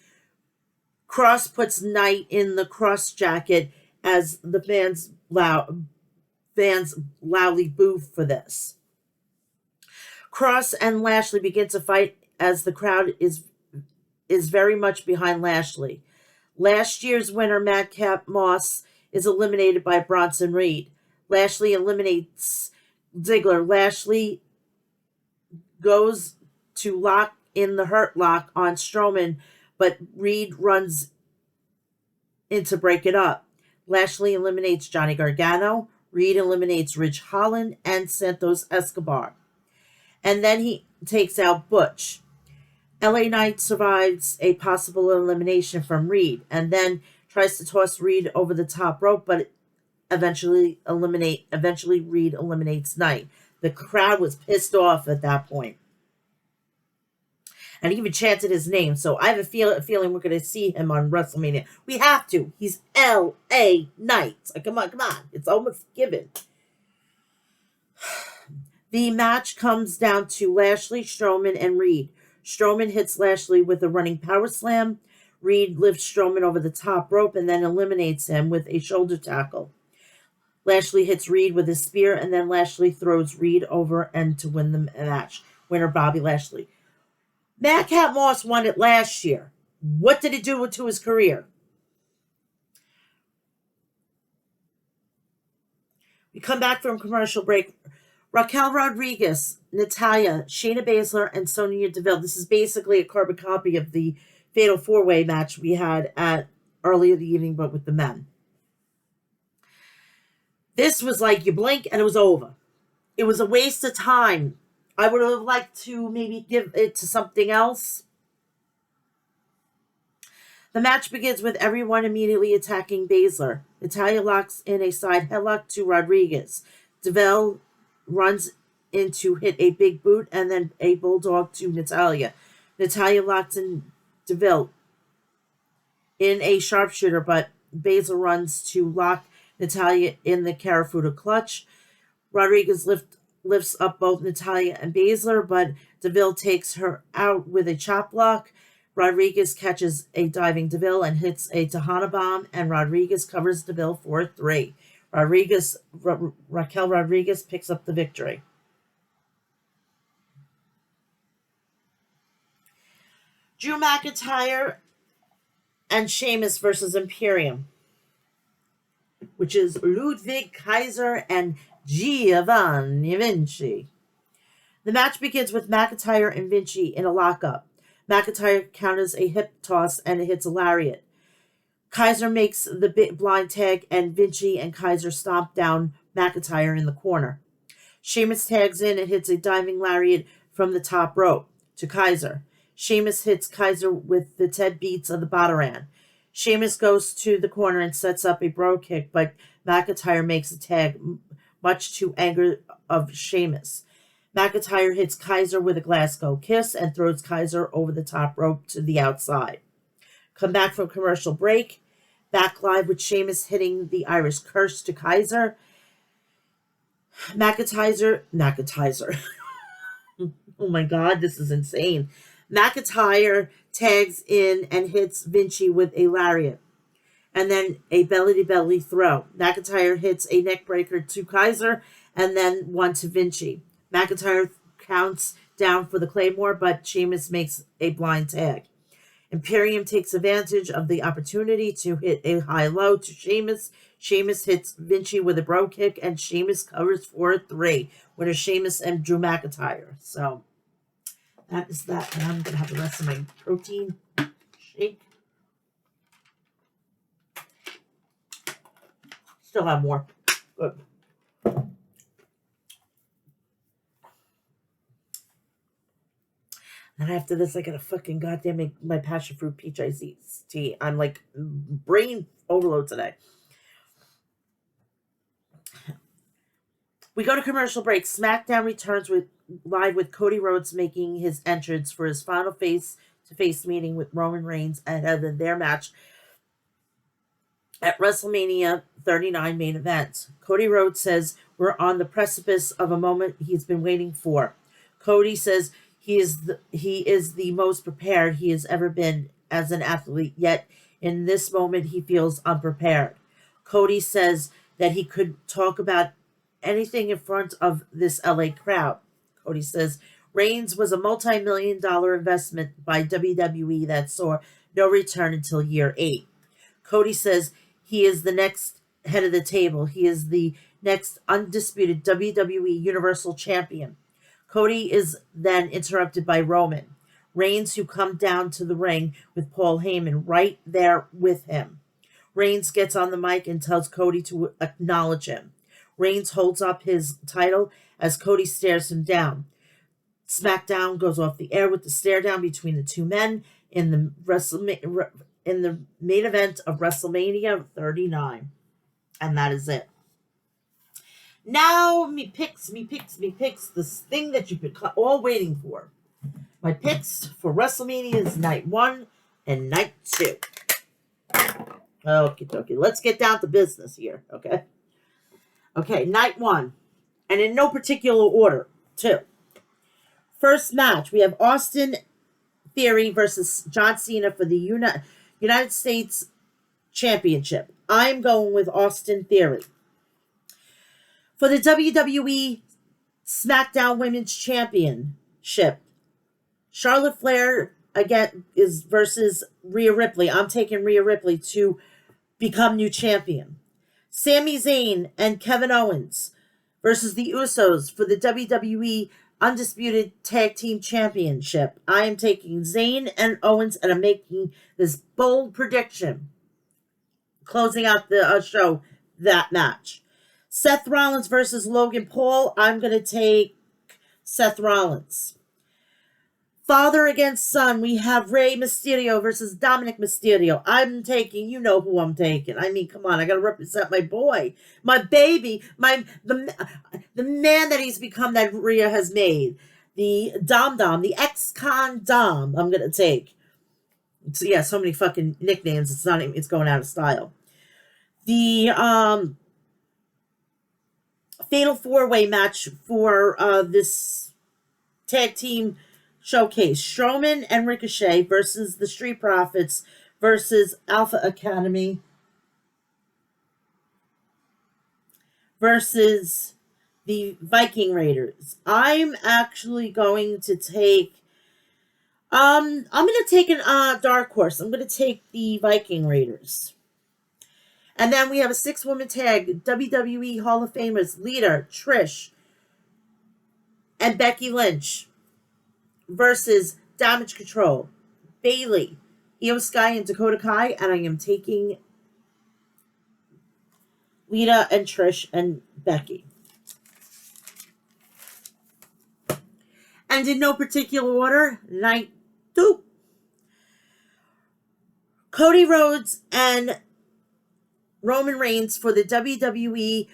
Kross puts Knight in the cross jacket as the fans loudly boo for this. Kross and Lashley begin to fight as the crowd is very much behind Lashley. Last year's winner, Madcap Moss, is eliminated by Bronson Reed. Lashley eliminates Ziggler. Lashley goes to lock in the Hurt Lock on Strowman, but Reed runs in to break it up. Lashley eliminates Johnny Gargano. Reed eliminates Ridge Holland and Santos Escobar. And then he takes out Butch. LA Knight survives a possible elimination from Reed and then tries to toss Reed over the top rope, but eventually Reed eliminates Knight. The crowd was pissed off at that point. And he even chanted his name. So I have a feeling we're going to see him on WrestleMania. We have to. He's L.A. Knight. Come on. It's almost given. The match comes down to Lashley, Strowman, and Reed. Strowman hits Lashley with a running power slam. Reed lifts Strowman over the top rope and then eliminates him with a shoulder tackle. Lashley hits Reed with a spear, and then Lashley throws Reed over and to win the match. Winner, Bobby Lashley. Madcap Moss won it last year. What did it do to his career? We come back from commercial break. Raquel Rodriguez, Natalya, Shayna Baszler, and Sonya Deville. This is basically a carbon copy of the Fatal 4-Way match we had at earlier the evening, but with the men. This was like you blink and it was over. It was a waste of time. I would have liked to maybe give it to something else. The match begins with everyone immediately attacking Baszler. Natalya locks in a side headlock to Rodriguez. Deville runs in to hit a big boot and then a bulldog to Natalya. Natalya locks in Deville in a sharpshooter, but Baszler runs to lock Natalya in the Karafuda clutch. Rodriguez lifts lifts up both Natalya and Baszler, but Deville takes her out with a chop block. Rodriguez catches a diving Deville and hits a Tejana bomb, and Rodriguez covers Deville for 3. Raquel Rodriguez picks up the victory. Drew McIntyre and Sheamus versus Imperium, which is Ludwig Kaiser and Giovanni Vinci. The match begins with McIntyre and Vinci in a lockup. McIntyre counters a hip toss and hits a lariat. Kaiser makes the blind tag, and Vinci and Kaiser stomp down McIntyre in the corner. Sheamus tags in and hits a diving lariat from the top rope to Kaiser. Sheamus hits Kaiser with the Ted Beats of the Bataran. Sheamus goes to the corner and sets up a bro kick, but McIntyre makes a tag, much to anger of Sheamus. McIntyre hits Kaiser with a Glasgow kiss and throws Kaiser over the top rope to the outside. Come back from commercial break. Back live with Sheamus hitting the Irish Curse to Kaiser. McIntyre. Oh my God, this is insane. McIntyre tags in and hits Vinci with a lariat, and then a belly-to-belly throw. McIntyre hits a neckbreaker to Kaiser, and then one to Vinci. McIntyre counts down for the Claymore, but Sheamus makes a blind tag. Imperium takes advantage of the opportunity to hit a high-low to Sheamus. Sheamus hits Vinci with a bro kick, and Sheamus covers for 3. Winner Sheamus and Drew McIntyre. So that is that. And I'm going to have the rest of my protein shake. Still have more. Good. And after this, I gotta fucking goddamn make my passion fruit peach iced tea. I'm like brain overload today. We go to commercial break. SmackDown returns live with Cody Rhodes making his entrance for his final face-to-face meeting with Roman Reigns ahead of their match at WrestleMania 39 main event. Cody Rhodes says we're on the precipice of a moment he's been waiting for. Cody says he is the most prepared he has ever been as an athlete, yet in this moment he feels unprepared. Cody says that he could talk about anything in front of this LA crowd. Cody says Reigns was a multi-million-dollar investment by WWE that saw no return until year 8. Cody says he is the next head of the table. He is the next undisputed WWE Universal Champion. Cody is then interrupted by Roman Reigns, who come down to the ring with Paul Heyman right there with him. Reigns gets on the mic and tells Cody to acknowledge him. Reigns holds up his title as Cody stares him down. SmackDown goes off the air with the stare down between the two men in the main event of WrestleMania 39. And that is it. Now, me picks, this thing that you've been all waiting for. My picks for WrestleMania is night 1 and night 2. Okay, let's get down to business here, okay? Okay, night 1, and in no particular order, 2. First match, we have Austin Theory versus John Cena for the United States Championship. I'm going with Austin Theory. For the WWE SmackDown Women's Championship, Charlotte Flair again is versus Rhea Ripley. I'm taking Rhea Ripley to become new champion. Sami Zayn and Kevin Owens versus the Usos for the WWE Undisputed Tag Team Championship. I am taking Zayn and Owens, and I'm making this bold prediction, closing out the show, that match. Seth Rollins versus Logan Paul. I'm going to take Seth Rollins. Father against son. We have Rey Mysterio versus Dominic Mysterio. I'm taking, you know who I'm taking. I mean, come on, I got to represent my boy, my baby, the man that he's become, that Rhea has made. The Dom, the ex-con Dom, I'm going to take. So yeah, so many fucking nicknames. It's going out of style. The fatal four-way match for this tag team showcase. Strowman and Ricochet versus the Street Profits versus Alpha Academy versus the Viking Raiders. I'm actually going to take I'm gonna take an dark horse. I'm gonna take the Viking Raiders. And then we have a 6-woman tag, WWE Hall of Famers, Lita, Trish, and Becky Lynch versus Damage Control, Bailey, Io Sky, and Dakota Kai. And I am taking Lita and Trish and Becky. And in no particular order, night 2. Cody Rhodes and Roman Reigns for the WWE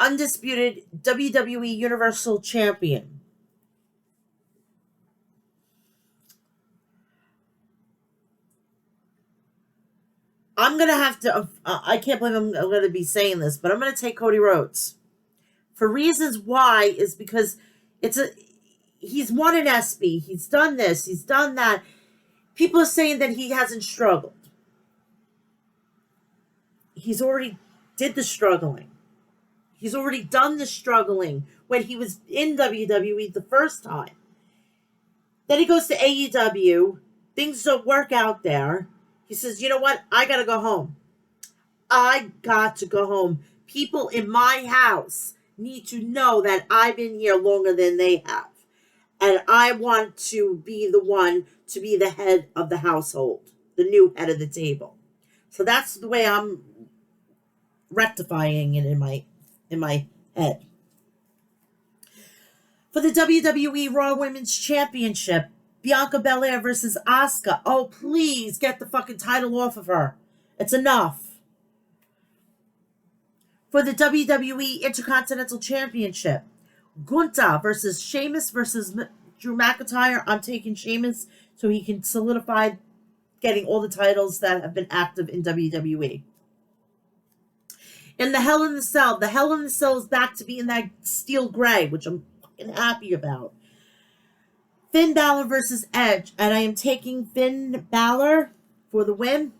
Undisputed WWE Universal Champion. I'm going to have to, I can't believe I'm going to be saying this, but I'm going to take Cody Rhodes. For reasons why is because he's won an ESPY. He's done this. He's done that. People are saying that he hasn't struggled. He's already did the struggling. He's already done the struggling when he was in WWE the first time. Then he goes to AEW. Things don't work out there. He says, you know what? I got to go home. I got to go home. People in my house need to know that I've been here longer than they have. And I want to be the one to be the head of the household, the new head of the table. So that's the way I'm rectifying it in my head. For the WWE Raw Women's Championship, Bianca Belair versus Asuka. Oh, please get the fucking title off of her. It's enough. For the WWE Intercontinental Championship, Gunther versus Sheamus versus Drew McIntyre. I'm taking Sheamus so he can solidify getting all the titles that have been active in WWE. In the Hell in the Cell is back to be in that steel gray, which I'm fucking happy about. Finn Balor versus Edge, and I am taking Finn Balor for the win.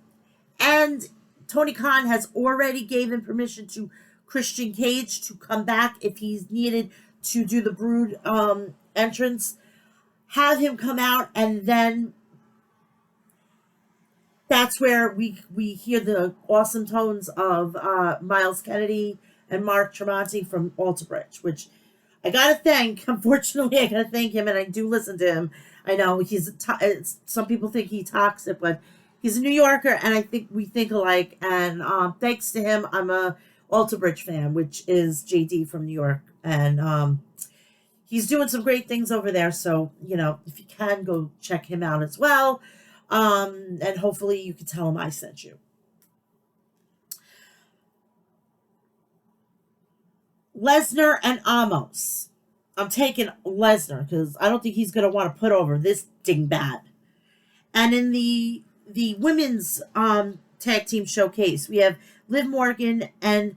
And Tony Khan has already given permission to Christian Cage to come back if he's needed to do the Brood entrance. Have him come out, and then that's where we hear the awesome tones of Miles Kennedy and Mark Tremonti from Alter Bridge, which I gotta thank. Unfortunately, I gotta thank him, and I do listen to him. I know some people think he's toxic, but he's a New Yorker, and I think we think alike. And thanks to him, I'm a Alter Bridge fan, which is JD from New York, and he's doing some great things over there. So if you can, go check him out as well. And hopefully you can tell him I sent you. Lesnar and Amos. I'm taking Lesnar because I don't think he's going to want to put over this dingbat. And in the women's tag team showcase, we have Liv Morgan and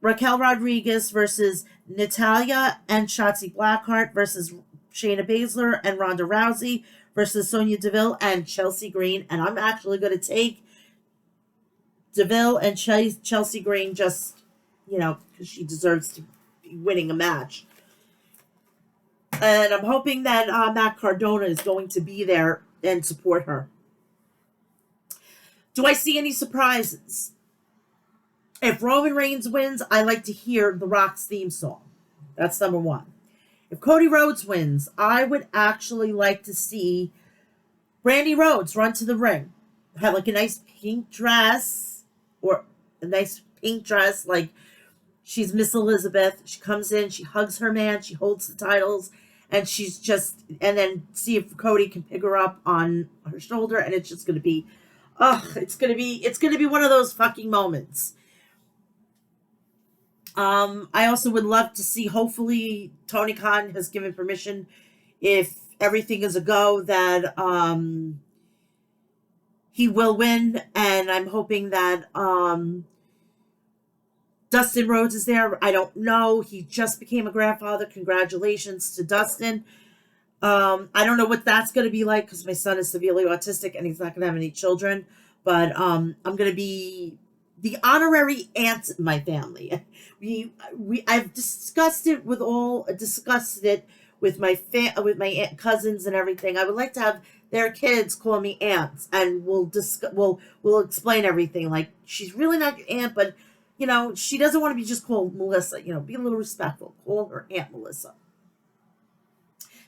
Raquel Rodriguez versus Natalya and Shotzi Blackheart versus Shayna Baszler and Ronda Rousey versus Sonya Deville and Chelsea Green. And I'm actually going to take Deville and Chelsea Green just, because she deserves to be winning a match. And I'm hoping that Matt Cardona is going to be there and support her. Do I see any surprises? If Roman Reigns wins, I like to hear The Rock's theme song. That's number one. If Cody Rhodes wins, I would actually like to see Brandy Rhodes run to the ring. Have like a nice pink dress, or a nice pink dress, like she's Miss Elizabeth. She comes in, she hugs her man, she holds the titles, and and then see if Cody can pick her up on her shoulder, and it's just gonna be, it's gonna be one of those fucking moments. I also would love to see, hopefully Tony Khan has given permission, if everything is a go, that he will win, and I'm hoping that Dustin Rhodes is there. I don't know. He just became a grandfather. Congratulations to Dustin. I don't know what that's going to be like because my son is severely autistic and he's not going to have any children. But I'm going to be the honorary aunt in my family. I've discussed it with my cousins and everything. I would like to have their kids call me aunts, and we'll explain everything. Like, she's really not your aunt, but she doesn't want to be just called Melissa. Be a little respectful. Call her Aunt Melissa.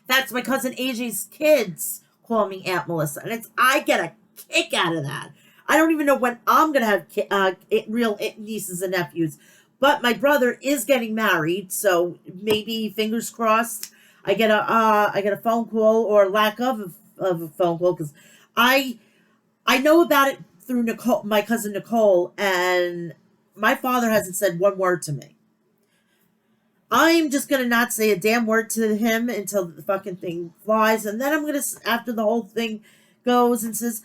That's my cousin AJ's kids call me Aunt Melissa, and I get a kick out of that. I don't even know when I'm gonna have real nieces and nephews, but my brother is getting married, so maybe fingers crossed. I get a phone call or lack of a phone call because I know about it through Nicole, my cousin Nicole, and my father hasn't said one word to me. I'm just going to not say a damn word to him until the fucking thing flies. And then I'm going to, after the whole thing goes and says,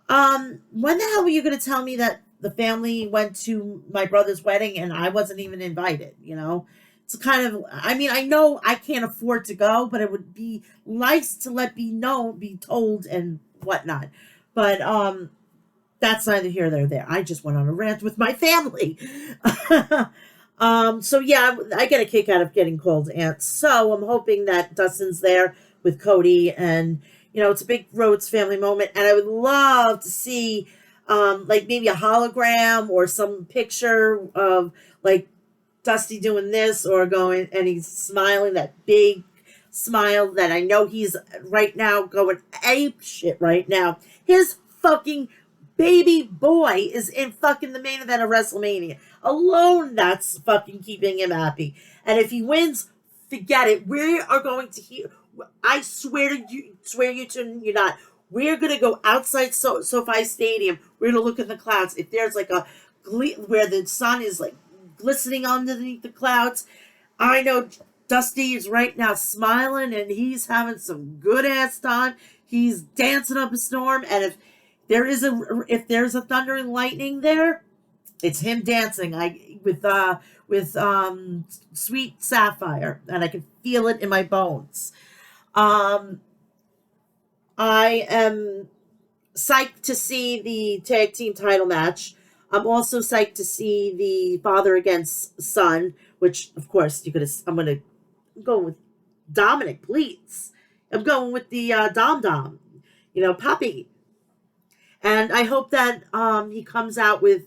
when the hell were you going to tell me that the family went to my brother's wedding and I wasn't even invited? It's kind of, I know I can't afford to go, but it would be nice to be told and whatnot. But, that's neither here nor there. I just went on a rant with my family. So yeah, I get a kick out of getting called aunt. So I'm hoping that Dustin's there with Cody, and it's a big Rhodes family moment. And I would love to see, like maybe a hologram or some picture of like Dusty doing this or going, and he's smiling, that big smile that I know he's right now going ape shit right now. His fucking baby boy is in fucking the main event of WrestleMania. Alone, that's fucking keeping him happy. And if he wins, forget it. We are going to hear. I swear you to you not. We're gonna go outside SoFi Stadium. We're gonna look at the clouds. If there's like a where the sun is like glistening underneath the clouds, I know Dusty is right now smiling and he's having some good ass time. He's dancing up a storm, and if there's a thunder and lightning there, it's him dancing with Sweet Sapphire, and I can feel it in my bones. I am psyched to see the tag team title match. I'm also psyched to see the father against son, which of course I'm going with Dominic, please. I'm going with the Dom, Poppy. And I hope that he comes out with,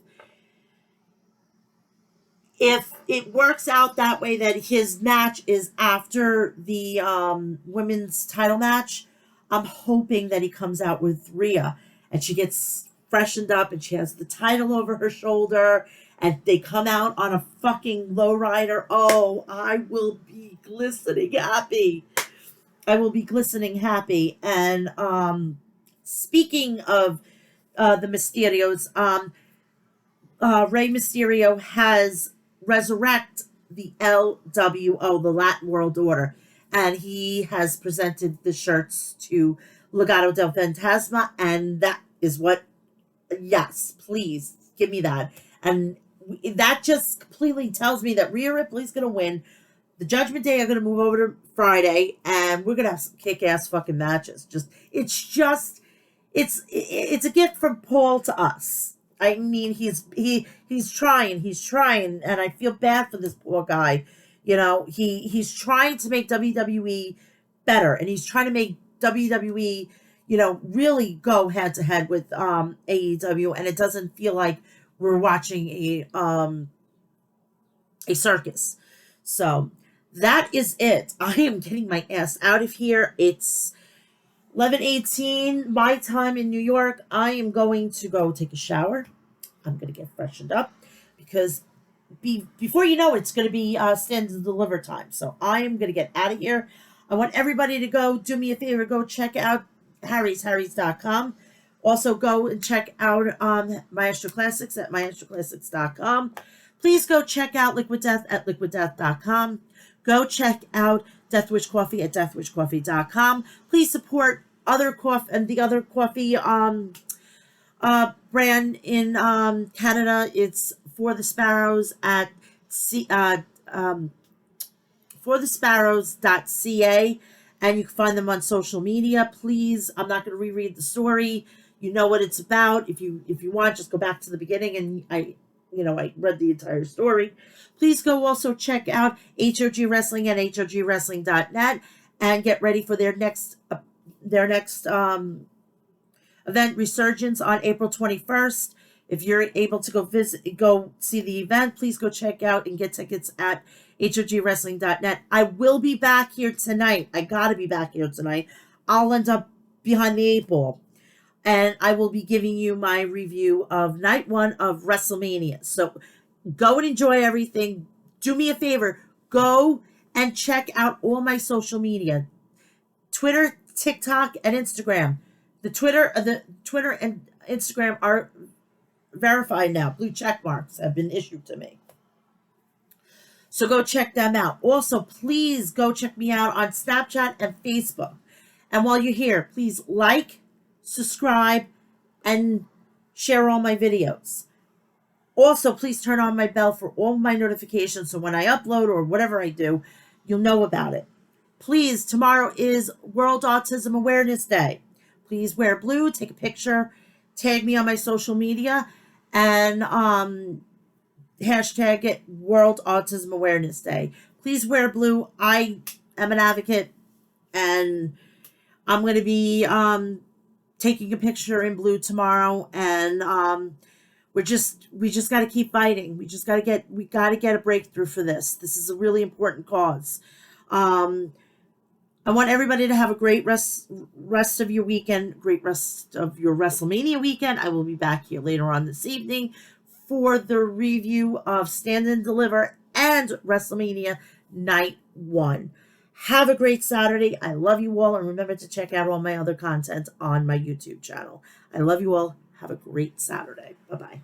if it works out that way, that his match is after the women's title match. I'm hoping that he comes out with Rhea and she gets freshened up and she has the title over her shoulder and they come out on a fucking lowrider. Oh, I will be glistening happy. And speaking of the Mysterios, Rey Mysterio has resurrected the LWO, the Latin World Order, and he has presented the shirts to Legado del Fantasma, and that is what, yes, please, give me that. And that just completely tells me that Rhea Ripley's going to win. The Judgment Day are going to move over to Friday, and we're going to have some kick-ass fucking matches. It's a gift from Paul to us. I mean, he's trying, and I feel bad for this poor guy. He's trying to make WWE better, and he's trying to make WWE, really go head to head with AEW, and it doesn't feel like we're watching a circus. So that is it. I am getting my ass out of here. It's 11:18 my time in New York. I am going to go take a shower. I'm going to get freshened up because before you know it, it's going to be stand and deliver time. So I am going to get out of here. I want everybody to go do me a favor. Go check out harrys.com. Also go and check out Maestro Classics at maestroclassics.com. Please go check out Liquid Death at liquiddeath.com. Go check out Deathwish Coffee at deathwishcoffee.com. Please support other coffee and the other coffee brand in Canada. It's For the Sparrows at forthesparrows.ca, and you can find them on social media. Please, I'm not going to reread the story. You know what it's about. If you want, just go back to the beginning, and I read the entire story. Please go also check out HOG Wrestling at hogwrestling.net and get ready for their next event, Resurgence, on April 21st. If you're able to go see the event, please go check out and get tickets at hogwrestling.net. I will be back here tonight. I gotta be back here tonight. I'll end up behind the 8 ball. And I will be giving you my review of night 1 of WrestleMania. So go and enjoy everything. Do me a favor. Go and check out all my social media. Twitter, TikTok, and Instagram. The Twitter and Instagram are verified now. Blue check marks have been issued to me. So go check them out. Also, please go check me out on Snapchat and Facebook. And while you're here, please like, subscribe, and share all my videos. Also, please turn on my bell for all my notifications so when I upload or whatever I do, you'll know about it. Please, tomorrow is World Autism Awareness Day. Please wear blue, take a picture, tag me on my social media, and hashtag it World Autism Awareness Day. Please wear blue. I am an advocate, and I'm going to be taking a picture in blue tomorrow, and we just got to keep fighting. We got to get a breakthrough for this. This is a really important cause. I want everybody to have a great rest of your weekend, great rest of your WrestleMania weekend. I will be back here later on this evening for the review of Stand and Deliver and WrestleMania Night 1. Have a great Saturday. I love you all, and remember to check out all my other content on my YouTube channel. I love you all. Have a great Saturday. Bye-bye.